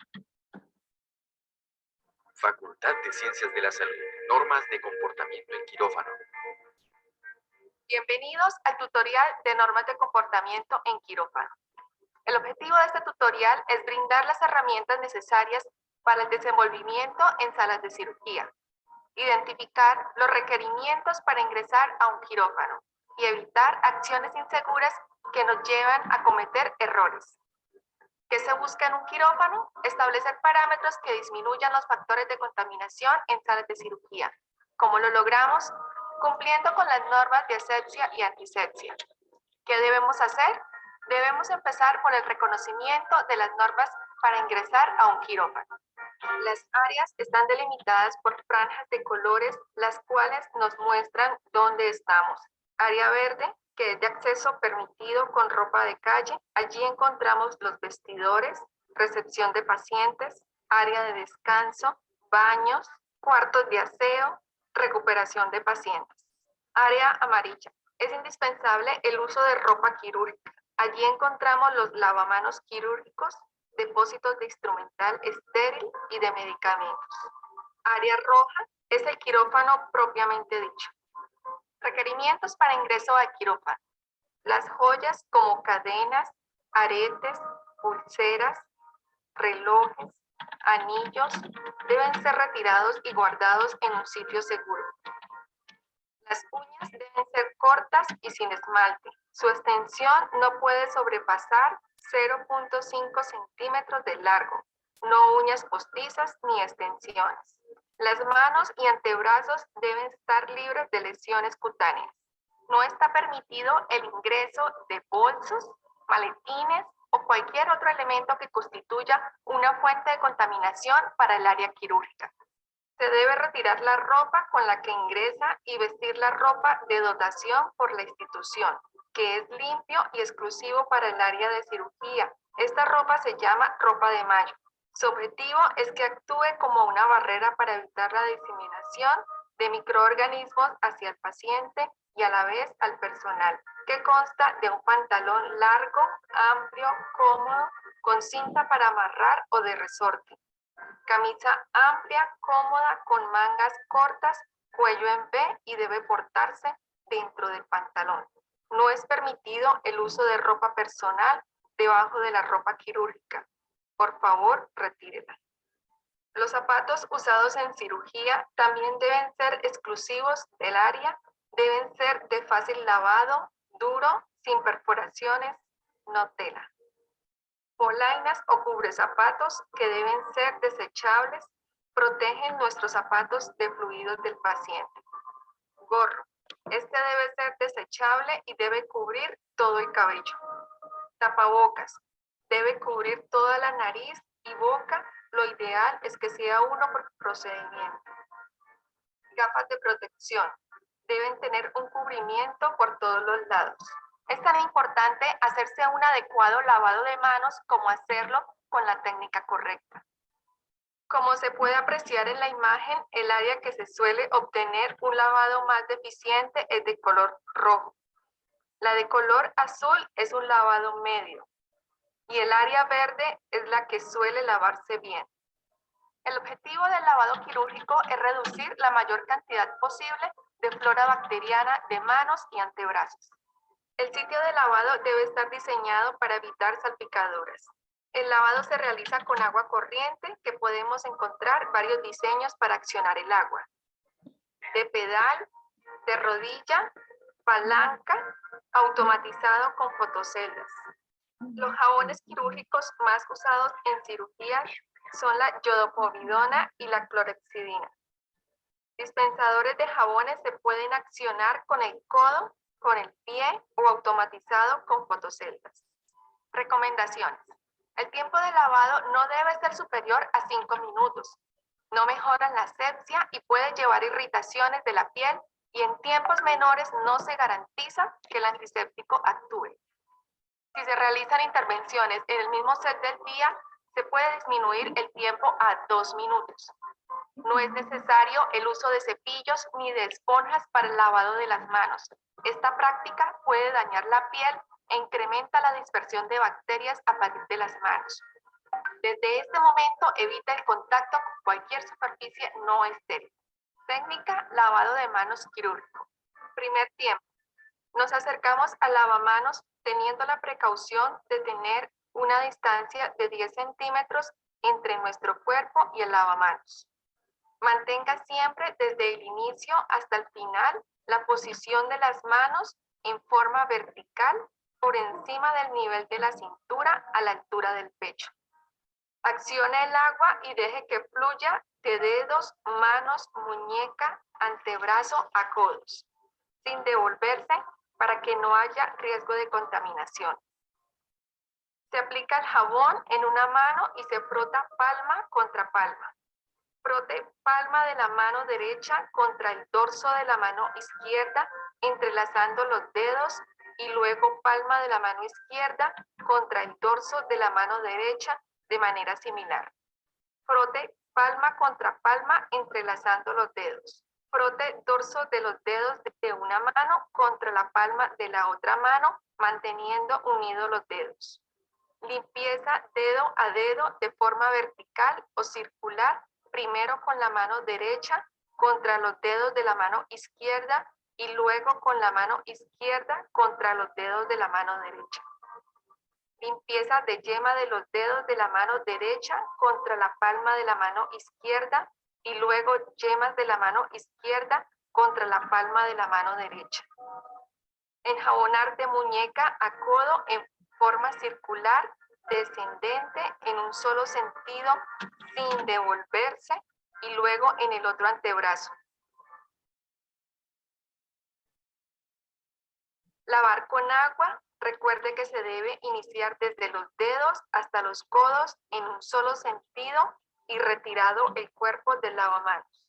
Facultad de Ciencias de la Salud. Normas de comportamiento en quirófano. Bienvenidos al tutorial de normas de comportamiento en quirófano. El objetivo de este tutorial es brindar las herramientas necesarias para el desenvolvimiento en salas de cirugía, identificar los requerimientos para ingresar a un quirófano y evitar acciones inseguras que nos llevan a cometer errores. ¿Qué se busca en un quirófano? Establecer parámetros que disminuyan los factores de contaminación en salas de cirugía. ¿Cómo lo logramos? Cumpliendo con las normas de asepsia y antisepsia. ¿Qué debemos hacer? Debemos empezar por el reconocimiento de las normas para ingresar a un quirófano. Las áreas están delimitadas por franjas de colores, las cuales nos muestran dónde estamos. Área verde, que es de acceso permitido con ropa de calle. Allí encontramos los vestidores, recepción de pacientes, área de descanso, baños, cuartos de aseo, recuperación de pacientes. Área amarilla. Es indispensable el uso de ropa quirúrgica. Allí encontramos los lavamanos quirúrgicos, depósitos de instrumental estéril y de medicamentos. Área roja es el quirófano propiamente dicho. Requerimientos para ingreso al quirófano. Las joyas como cadenas, aretes, pulseras, relojes, anillos deben ser retirados y guardados en un sitio seguro. Las uñas deben ser cortas y sin esmalte. Su extensión no puede sobrepasar 0.5 centímetros de largo. No uñas postizas ni extensiones. Las manos y antebrazos deben estar libres de lesiones cutáneas. No está permitido el ingreso de bolsos, maletines o cualquier otro elemento que constituya una fuente de contaminación para el área quirúrgica. Se debe retirar la ropa con la que ingresa y vestir la ropa de dotación por la institución, que es limpio y exclusivo para el área de cirugía. Esta ropa se llama ropa de mayo. Su objetivo es que actúe como una barrera para evitar la diseminación de microorganismos hacia el paciente y a la vez al personal. que consta de un pantalón largo, amplio, cómodo, con cinta para amarrar o de resorte. Camisa amplia, cómoda, con mangas cortas, cuello en V y debe portarse dentro del pantalón. No es permitido el uso de ropa personal debajo de la ropa quirúrgica. Por favor, retírela. Los zapatos usados en cirugía también deben ser exclusivos del área, deben ser de fácil lavado, duro, sin perforaciones, no tela. Polainas o cubrezapatos que deben ser desechables protegen nuestros zapatos de fluidos del paciente. Gorro. Este debe ser desechable y debe cubrir todo el cabello. Tapabocas. Debe cubrir toda la nariz y boca. Lo ideal es que sea uno por procedimiento. Gafas de protección. Deben tener un cubrimiento por todos los lados. Es tan importante hacerse un adecuado lavado de manos como hacerlo con la técnica correcta. Como se puede apreciar en la imagen, el área que se suele obtener un lavado más deficiente es de color rojo. La de color azul es un lavado medio y el área verde es la que suele lavarse bien. El objetivo del lavado quirúrgico es reducir la mayor cantidad posible de flora bacteriana de manos y antebrazos. El sitio de lavado debe estar diseñado para evitar salpicaduras. El lavado se realiza con agua corriente, que podemos encontrar varios diseños para accionar el agua. De pedal, de rodilla, palanca, automatizado con fotoceldas. Los jabones quirúrgicos más usados en cirugía son la yodopovidona y la clorhexidina. Dispensadores de jabones se pueden accionar con el codo, con el pie o automatizado con fotoceldas. Recomendaciones. El tiempo de lavado no debe ser superior a 5 minutos. No mejoran la asepsia y puede llevar irritaciones de la piel y en tiempos menores no se garantiza que el antiséptico actúe. Si se realizan intervenciones en el mismo set del día, se puede disminuir el tiempo a 2 minutos. No es necesario el uso de cepillos ni de esponjas para el lavado de las manos. Esta práctica puede dañar la piel e incrementa la dispersión de bacterias a partir de las manos. Desde este momento evita el contacto con cualquier superficie no estéril. Técnica lavado de manos quirúrgico. Primer tiempo. Nos acercamos al lavamanos teniendo la precaución de tener una distancia de 10 centímetros entre nuestro cuerpo y el lavamanos. Mantenga siempre desde el inicio hasta el final la posición de las manos en forma vertical por encima del nivel de la cintura a la altura del pecho. Accione el agua y deje que fluya de dedos, manos, muñeca, antebrazo a codos, sin devolverse para que no haya riesgo de contaminación. Se aplica el jabón en una mano y se frota palma contra palma. Frote palma de la mano derecha contra el dorso de la mano izquierda, entrelazando los dedos, y luego palma de la mano izquierda contra el dorso de la mano derecha de manera similar. Frote palma contra palma, entrelazando los dedos. Frote dorso de los dedos de una mano contra la palma de la otra mano, manteniendo unidos los dedos. Limpieza dedo a dedo de forma vertical o circular, primero con la mano derecha contra los dedos de la mano izquierda y luego con la mano izquierda contra los dedos de la mano derecha. Limpieza de yema de los dedos de la mano derecha contra la palma de la mano izquierda y luego yemas de la mano izquierda contra la palma de la mano derecha. Enjabonar de muñeca a codo en forma circular, descendente en un solo sentido, sin devolverse, y luego en el otro antebrazo. Lavar con agua. Recuerde que se debe iniciar desde los dedos hasta los codos en un solo sentido y retirado el cuerpo del lavamanos.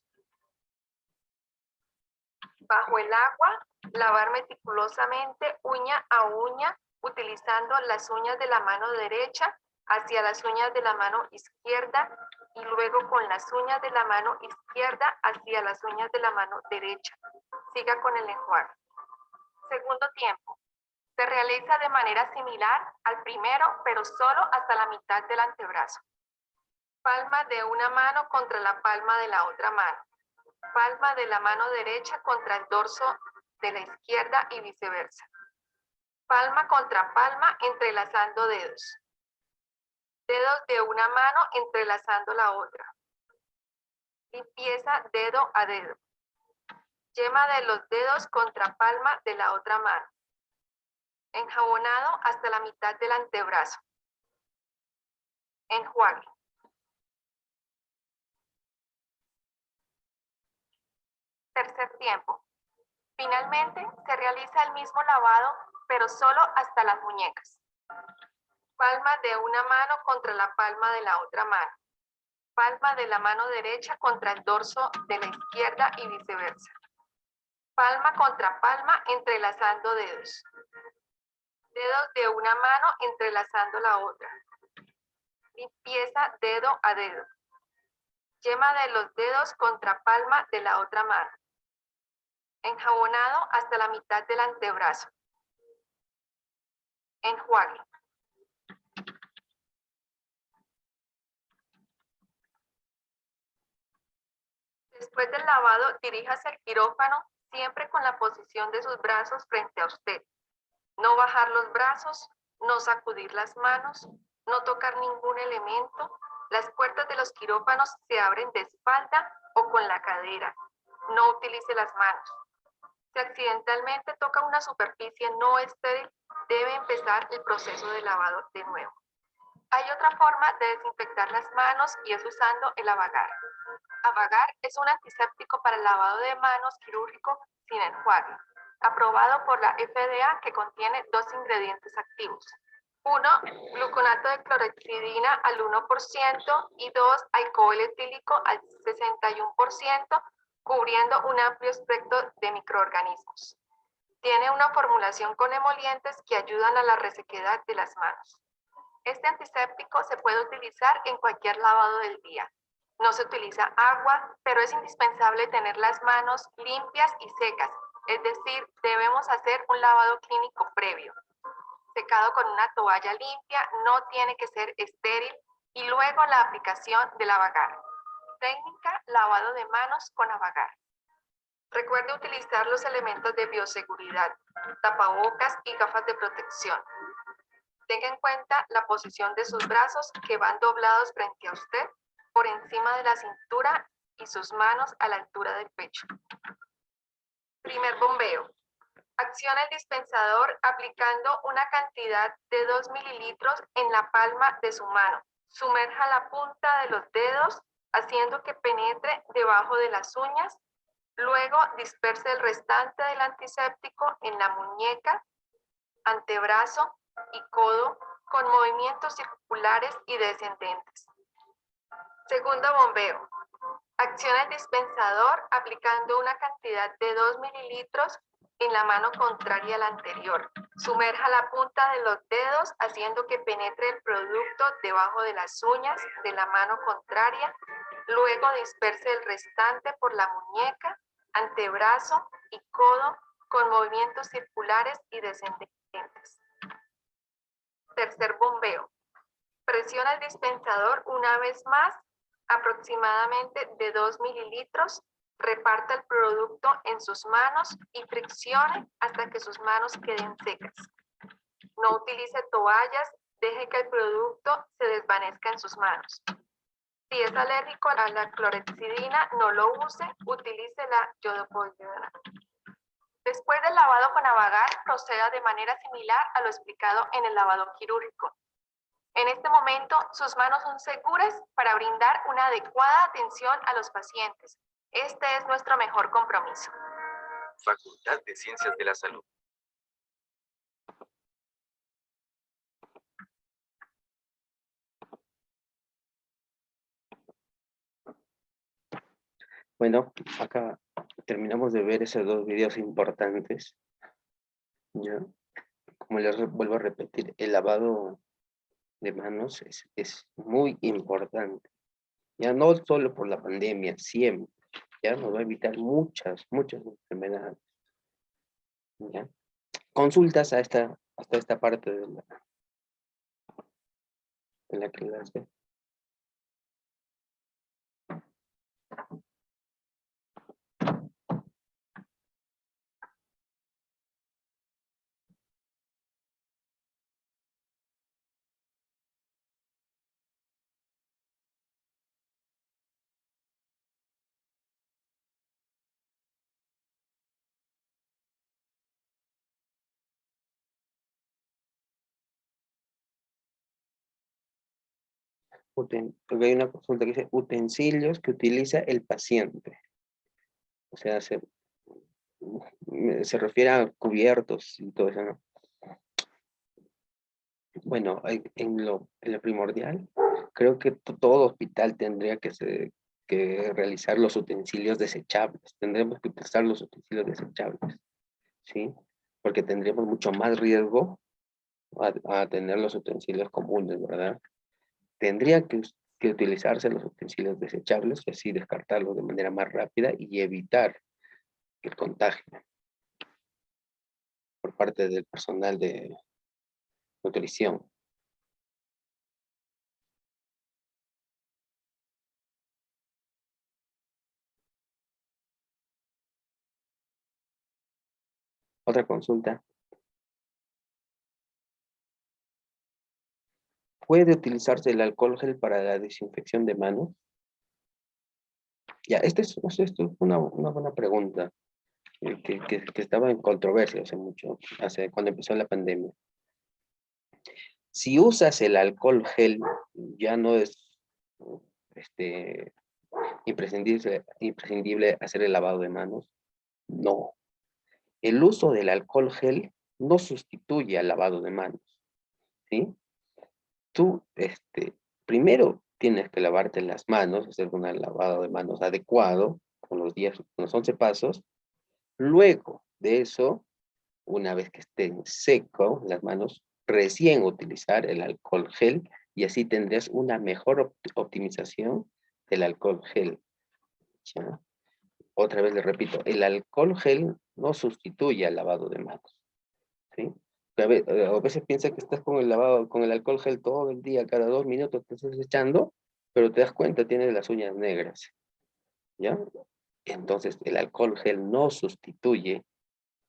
Bajo el agua, lavar meticulosamente uña a uña, utilizando las uñas de la mano derecha hacia las uñas de la mano izquierda y luego con las uñas de la mano izquierda hacia las uñas de la mano derecha. Siga con el enjuague. Segundo tiempo. Se realiza de manera similar al primero, pero solo hasta la mitad del antebrazo. Palma de una mano contra la palma de la otra mano. Palma de la mano derecha contra el dorso de la izquierda y viceversa. Palma contra palma entrelazando dedos. Dedos de una mano entrelazando la otra. Limpieza dedo a dedo. Yema de los dedos contra palma de la otra mano. Enjabonado hasta la mitad del antebrazo. Enjuague. Tercer tiempo. Finalmente, se realiza el mismo lavado, pero solo hasta las muñecas. Palma de una mano contra la palma de la otra mano. Palma de la mano derecha contra el dorso de la izquierda y viceversa. Palma contra palma entrelazando dedos. Dedos de una mano entrelazando la otra. Limpieza dedo a dedo. Yema de los dedos contra palma de la otra mano. Enjabonado hasta la mitad del antebrazo. Enjuague. Después del lavado, diríjase al quirófano siempre con la posición de sus brazos frente a usted. No bajar los brazos, no sacudir las manos, no tocar ningún elemento. Las puertas de los quirófanos se abren de espalda o con la cadera. No utilice las manos. Si accidentalmente toca una superficie no estéril, debe empezar el proceso de lavado de nuevo. Hay otra forma de desinfectar las manos y es usando el Ava-Gar. Ava-Gar es un antiséptico para el lavado de manos quirúrgico sin enjuague, aprobado por la FDA, que contiene 2 ingredientes activos. 1, gluconato de clorhexidina al 1% y 2, alcohol etílico al 61%, cubriendo un amplio espectro de microorganismos. Tiene una formulación con emolientes que ayudan a la resequedad de las manos. Este antiséptico se puede utilizar en cualquier lavado del día. No se utiliza agua, pero es indispensable tener las manos limpias y secas, es decir, debemos hacer un lavado clínico previo. Secado con una toalla limpia, no tiene que ser estéril, y luego la aplicación del Ava-Gar. Técnica: lavado de manos con Ava-Gar. Recuerde utilizar los elementos de bioseguridad, tapabocas y gafas de protección. Tenga en cuenta la posición de sus brazos, que van doblados frente a usted, por encima de la cintura, y sus manos a la altura del pecho. Primer bombeo. Acciona el dispensador aplicando una cantidad de 2 mililitros en la palma de su mano. Sumerja la punta de los dedos, haciendo que penetre debajo de las uñas. Luego disperse el restante del antiséptico en la muñeca, antebrazo y codo con movimientos circulares y descendentes. Segundo bombeo. Acciona el dispensador aplicando una cantidad de 2 mililitros en la mano contraria a la anterior. Sumerja la punta de los dedos haciendo que penetre el producto debajo de las uñas de la mano contraria. Luego disperse el restante por la muñeca, antebrazo y codo con movimientos circulares y descendentes. Tercer bombeo. Presiona el dispensador una vez más, aproximadamente de 2 mililitros. Reparta el producto en sus manos y friccione hasta que sus manos queden secas. No utilice toallas, deje que el producto se desvanezca en sus manos. Si es alérgico a la clorhexidina, no lo use, utilice la iodopovidona. Después del lavado con Ava-Gar, proceda de manera similar a lo explicado en el lavado quirúrgico. En este momento, sus manos son seguras para brindar una adecuada atención a los pacientes. Este es nuestro mejor compromiso. Facultad de Ciencias de la Salud. Bueno, acá terminamos de ver esos 2 videos importantes. ¿Ya? Como les vuelvo a repetir, el lavado de manos es muy importante. Ya no solo por la pandemia, siempre. Ya nos va a evitar muchas enfermedades. ¿Ya? Consultas a esta hasta esta parte de la clase. Porque hay una consulta que dice utensilios que utiliza el paciente. O sea, se refiere a cubiertos y todo eso, ¿no? Bueno, en lo primordial, creo que todo hospital tendría que realizar los utensilios desechables. Tendremos que utilizar los utensilios desechables, ¿sí? Porque tendríamos mucho más riesgo a tener los utensilios comunes, ¿verdad? Tendría que utilizarse los utensilios desechables y así descartarlos de manera más rápida y evitar el contagio por parte del personal de nutrición. Otra consulta. ¿Puede utilizarse el alcohol gel para la desinfección de manos? Ya, esta es una buena pregunta que estaba en controversia hace mucho, cuando empezó la pandemia. Si usas el alcohol gel, ya no es imprescindible hacer el lavado de manos. No. El uso del alcohol gel no sustituye al lavado de manos, ¿sí? Tú, primero tienes que lavarte las manos, hacer un lavado de manos adecuado, con los 11 pasos. Luego de eso, una vez que estén secos las manos, recién utilizar el alcohol gel y así tendrás una mejor optimización del alcohol gel. ¿Ya? Otra vez le repito, el alcohol gel no sustituye al lavado de manos, ¿sí? A veces piensa que estás con el alcohol gel todo el día, cada 2 minutos te estás echando, pero te das cuenta, tienes las uñas negras, ¿ya? Entonces, el alcohol gel no sustituye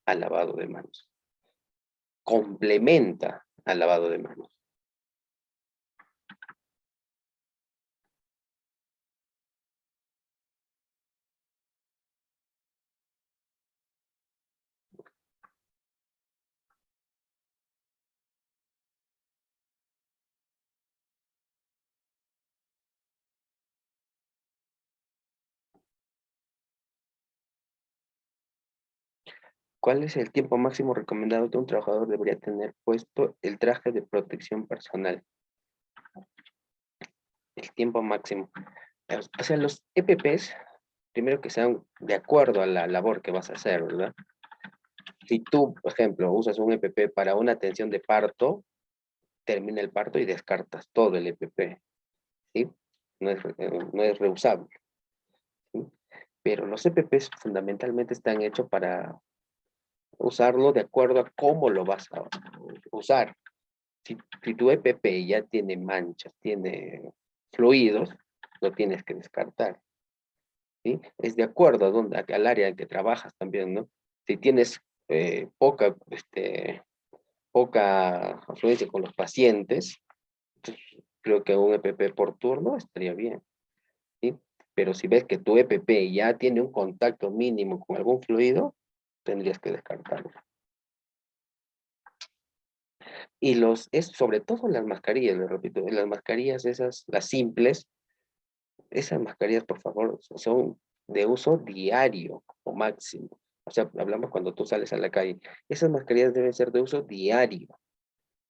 al lavado de manos. Complementa al lavado de manos. ¿Cuál es el tiempo máximo recomendado que un trabajador debería tener puesto el traje de protección personal? El tiempo máximo. O sea, los EPPs, primero que sean de acuerdo a la labor que vas a hacer, ¿verdad? Si tú, por ejemplo, usas un EPP para una atención de parto, termina el parto y descartas todo el EPP, ¿sí? No es reusable, ¿sí? Pero los EPPs fundamentalmente están hechos para usarlo de acuerdo a cómo lo vas a usar. Si tu EPP ya tiene manchas, tiene fluidos, lo tienes que descartar, ¿sí? Es de acuerdo al área en que trabajas también, ¿no? Si tienes poca afluencia con los pacientes, pues, creo que un EPP por turno estaría bien, ¿sí? Pero si ves que tu EPP ya tiene un contacto mínimo con algún fluido, tendrías que descartarlo. Y sobre todo las mascarillas, les repito, las mascarillas esas, las simples, esas mascarillas, por favor, son de uso diario o máximo. O sea, hablamos cuando tú sales a la calle. Esas mascarillas deben ser de uso diario,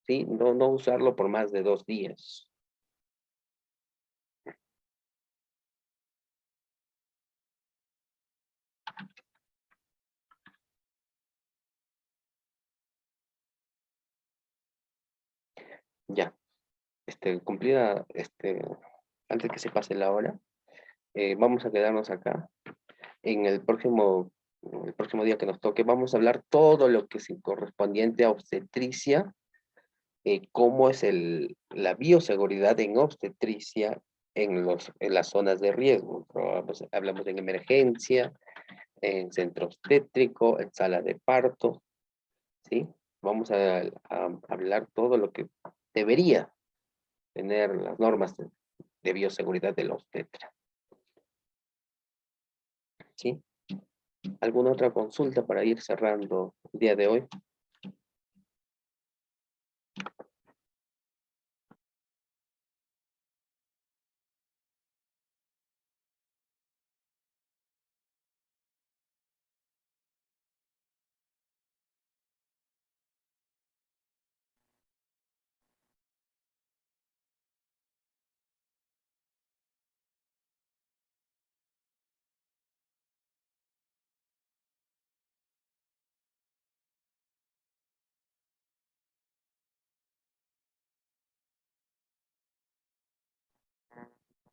¿sí? No usarlo por más de 2 días. Ya. Cumplida, antes que se pase la hora, vamos a quedarnos acá. En el próximo el próximo día que nos toque, vamos a hablar todo lo que es correspondiente a obstetricia, cómo es la bioseguridad en obstetricia en las zonas de riesgo. Hablamos en emergencia, en centro obstétrico, en sala de parto, ¿sí? Vamos a hablar todo lo que debería tener las normas de bioseguridad del obstetra. ¿Sí? ¿Alguna otra consulta para ir cerrando el día de hoy?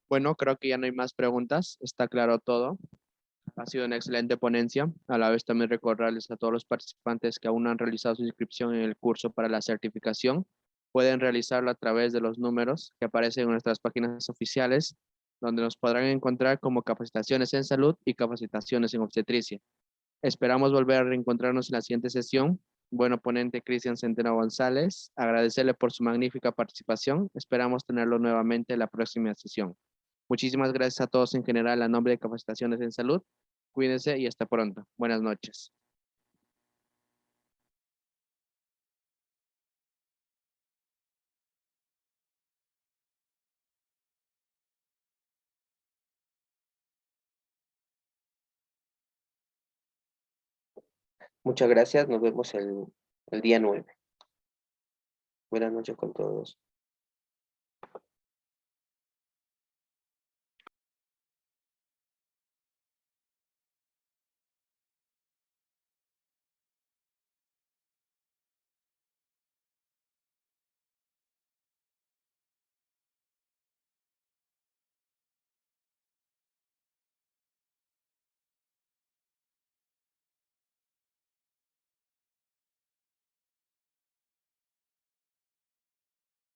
Bueno, creo que ya no hay más preguntas. Está claro todo. Ha sido una excelente ponencia. A la vez también recordarles a todos los participantes que aún no han realizado su inscripción en el curso para la certificación. Pueden realizarlo a través de los números que aparecen en nuestras páginas oficiales, donde nos podrán encontrar como capacitaciones en salud y capacitaciones en obstetricia. Esperamos volver a reencontrarnos en la siguiente sesión. Bueno, ponente Cristian Centeno González, agradecerle por su magnífica participación. Esperamos tenerlo nuevamente en la próxima sesión. Muchísimas gracias a todos en general a nombre de Capacitaciones en Salud. Cuídense y hasta pronto. Buenas noches. Muchas gracias. Nos vemos el día 9. Buenas noches con todos.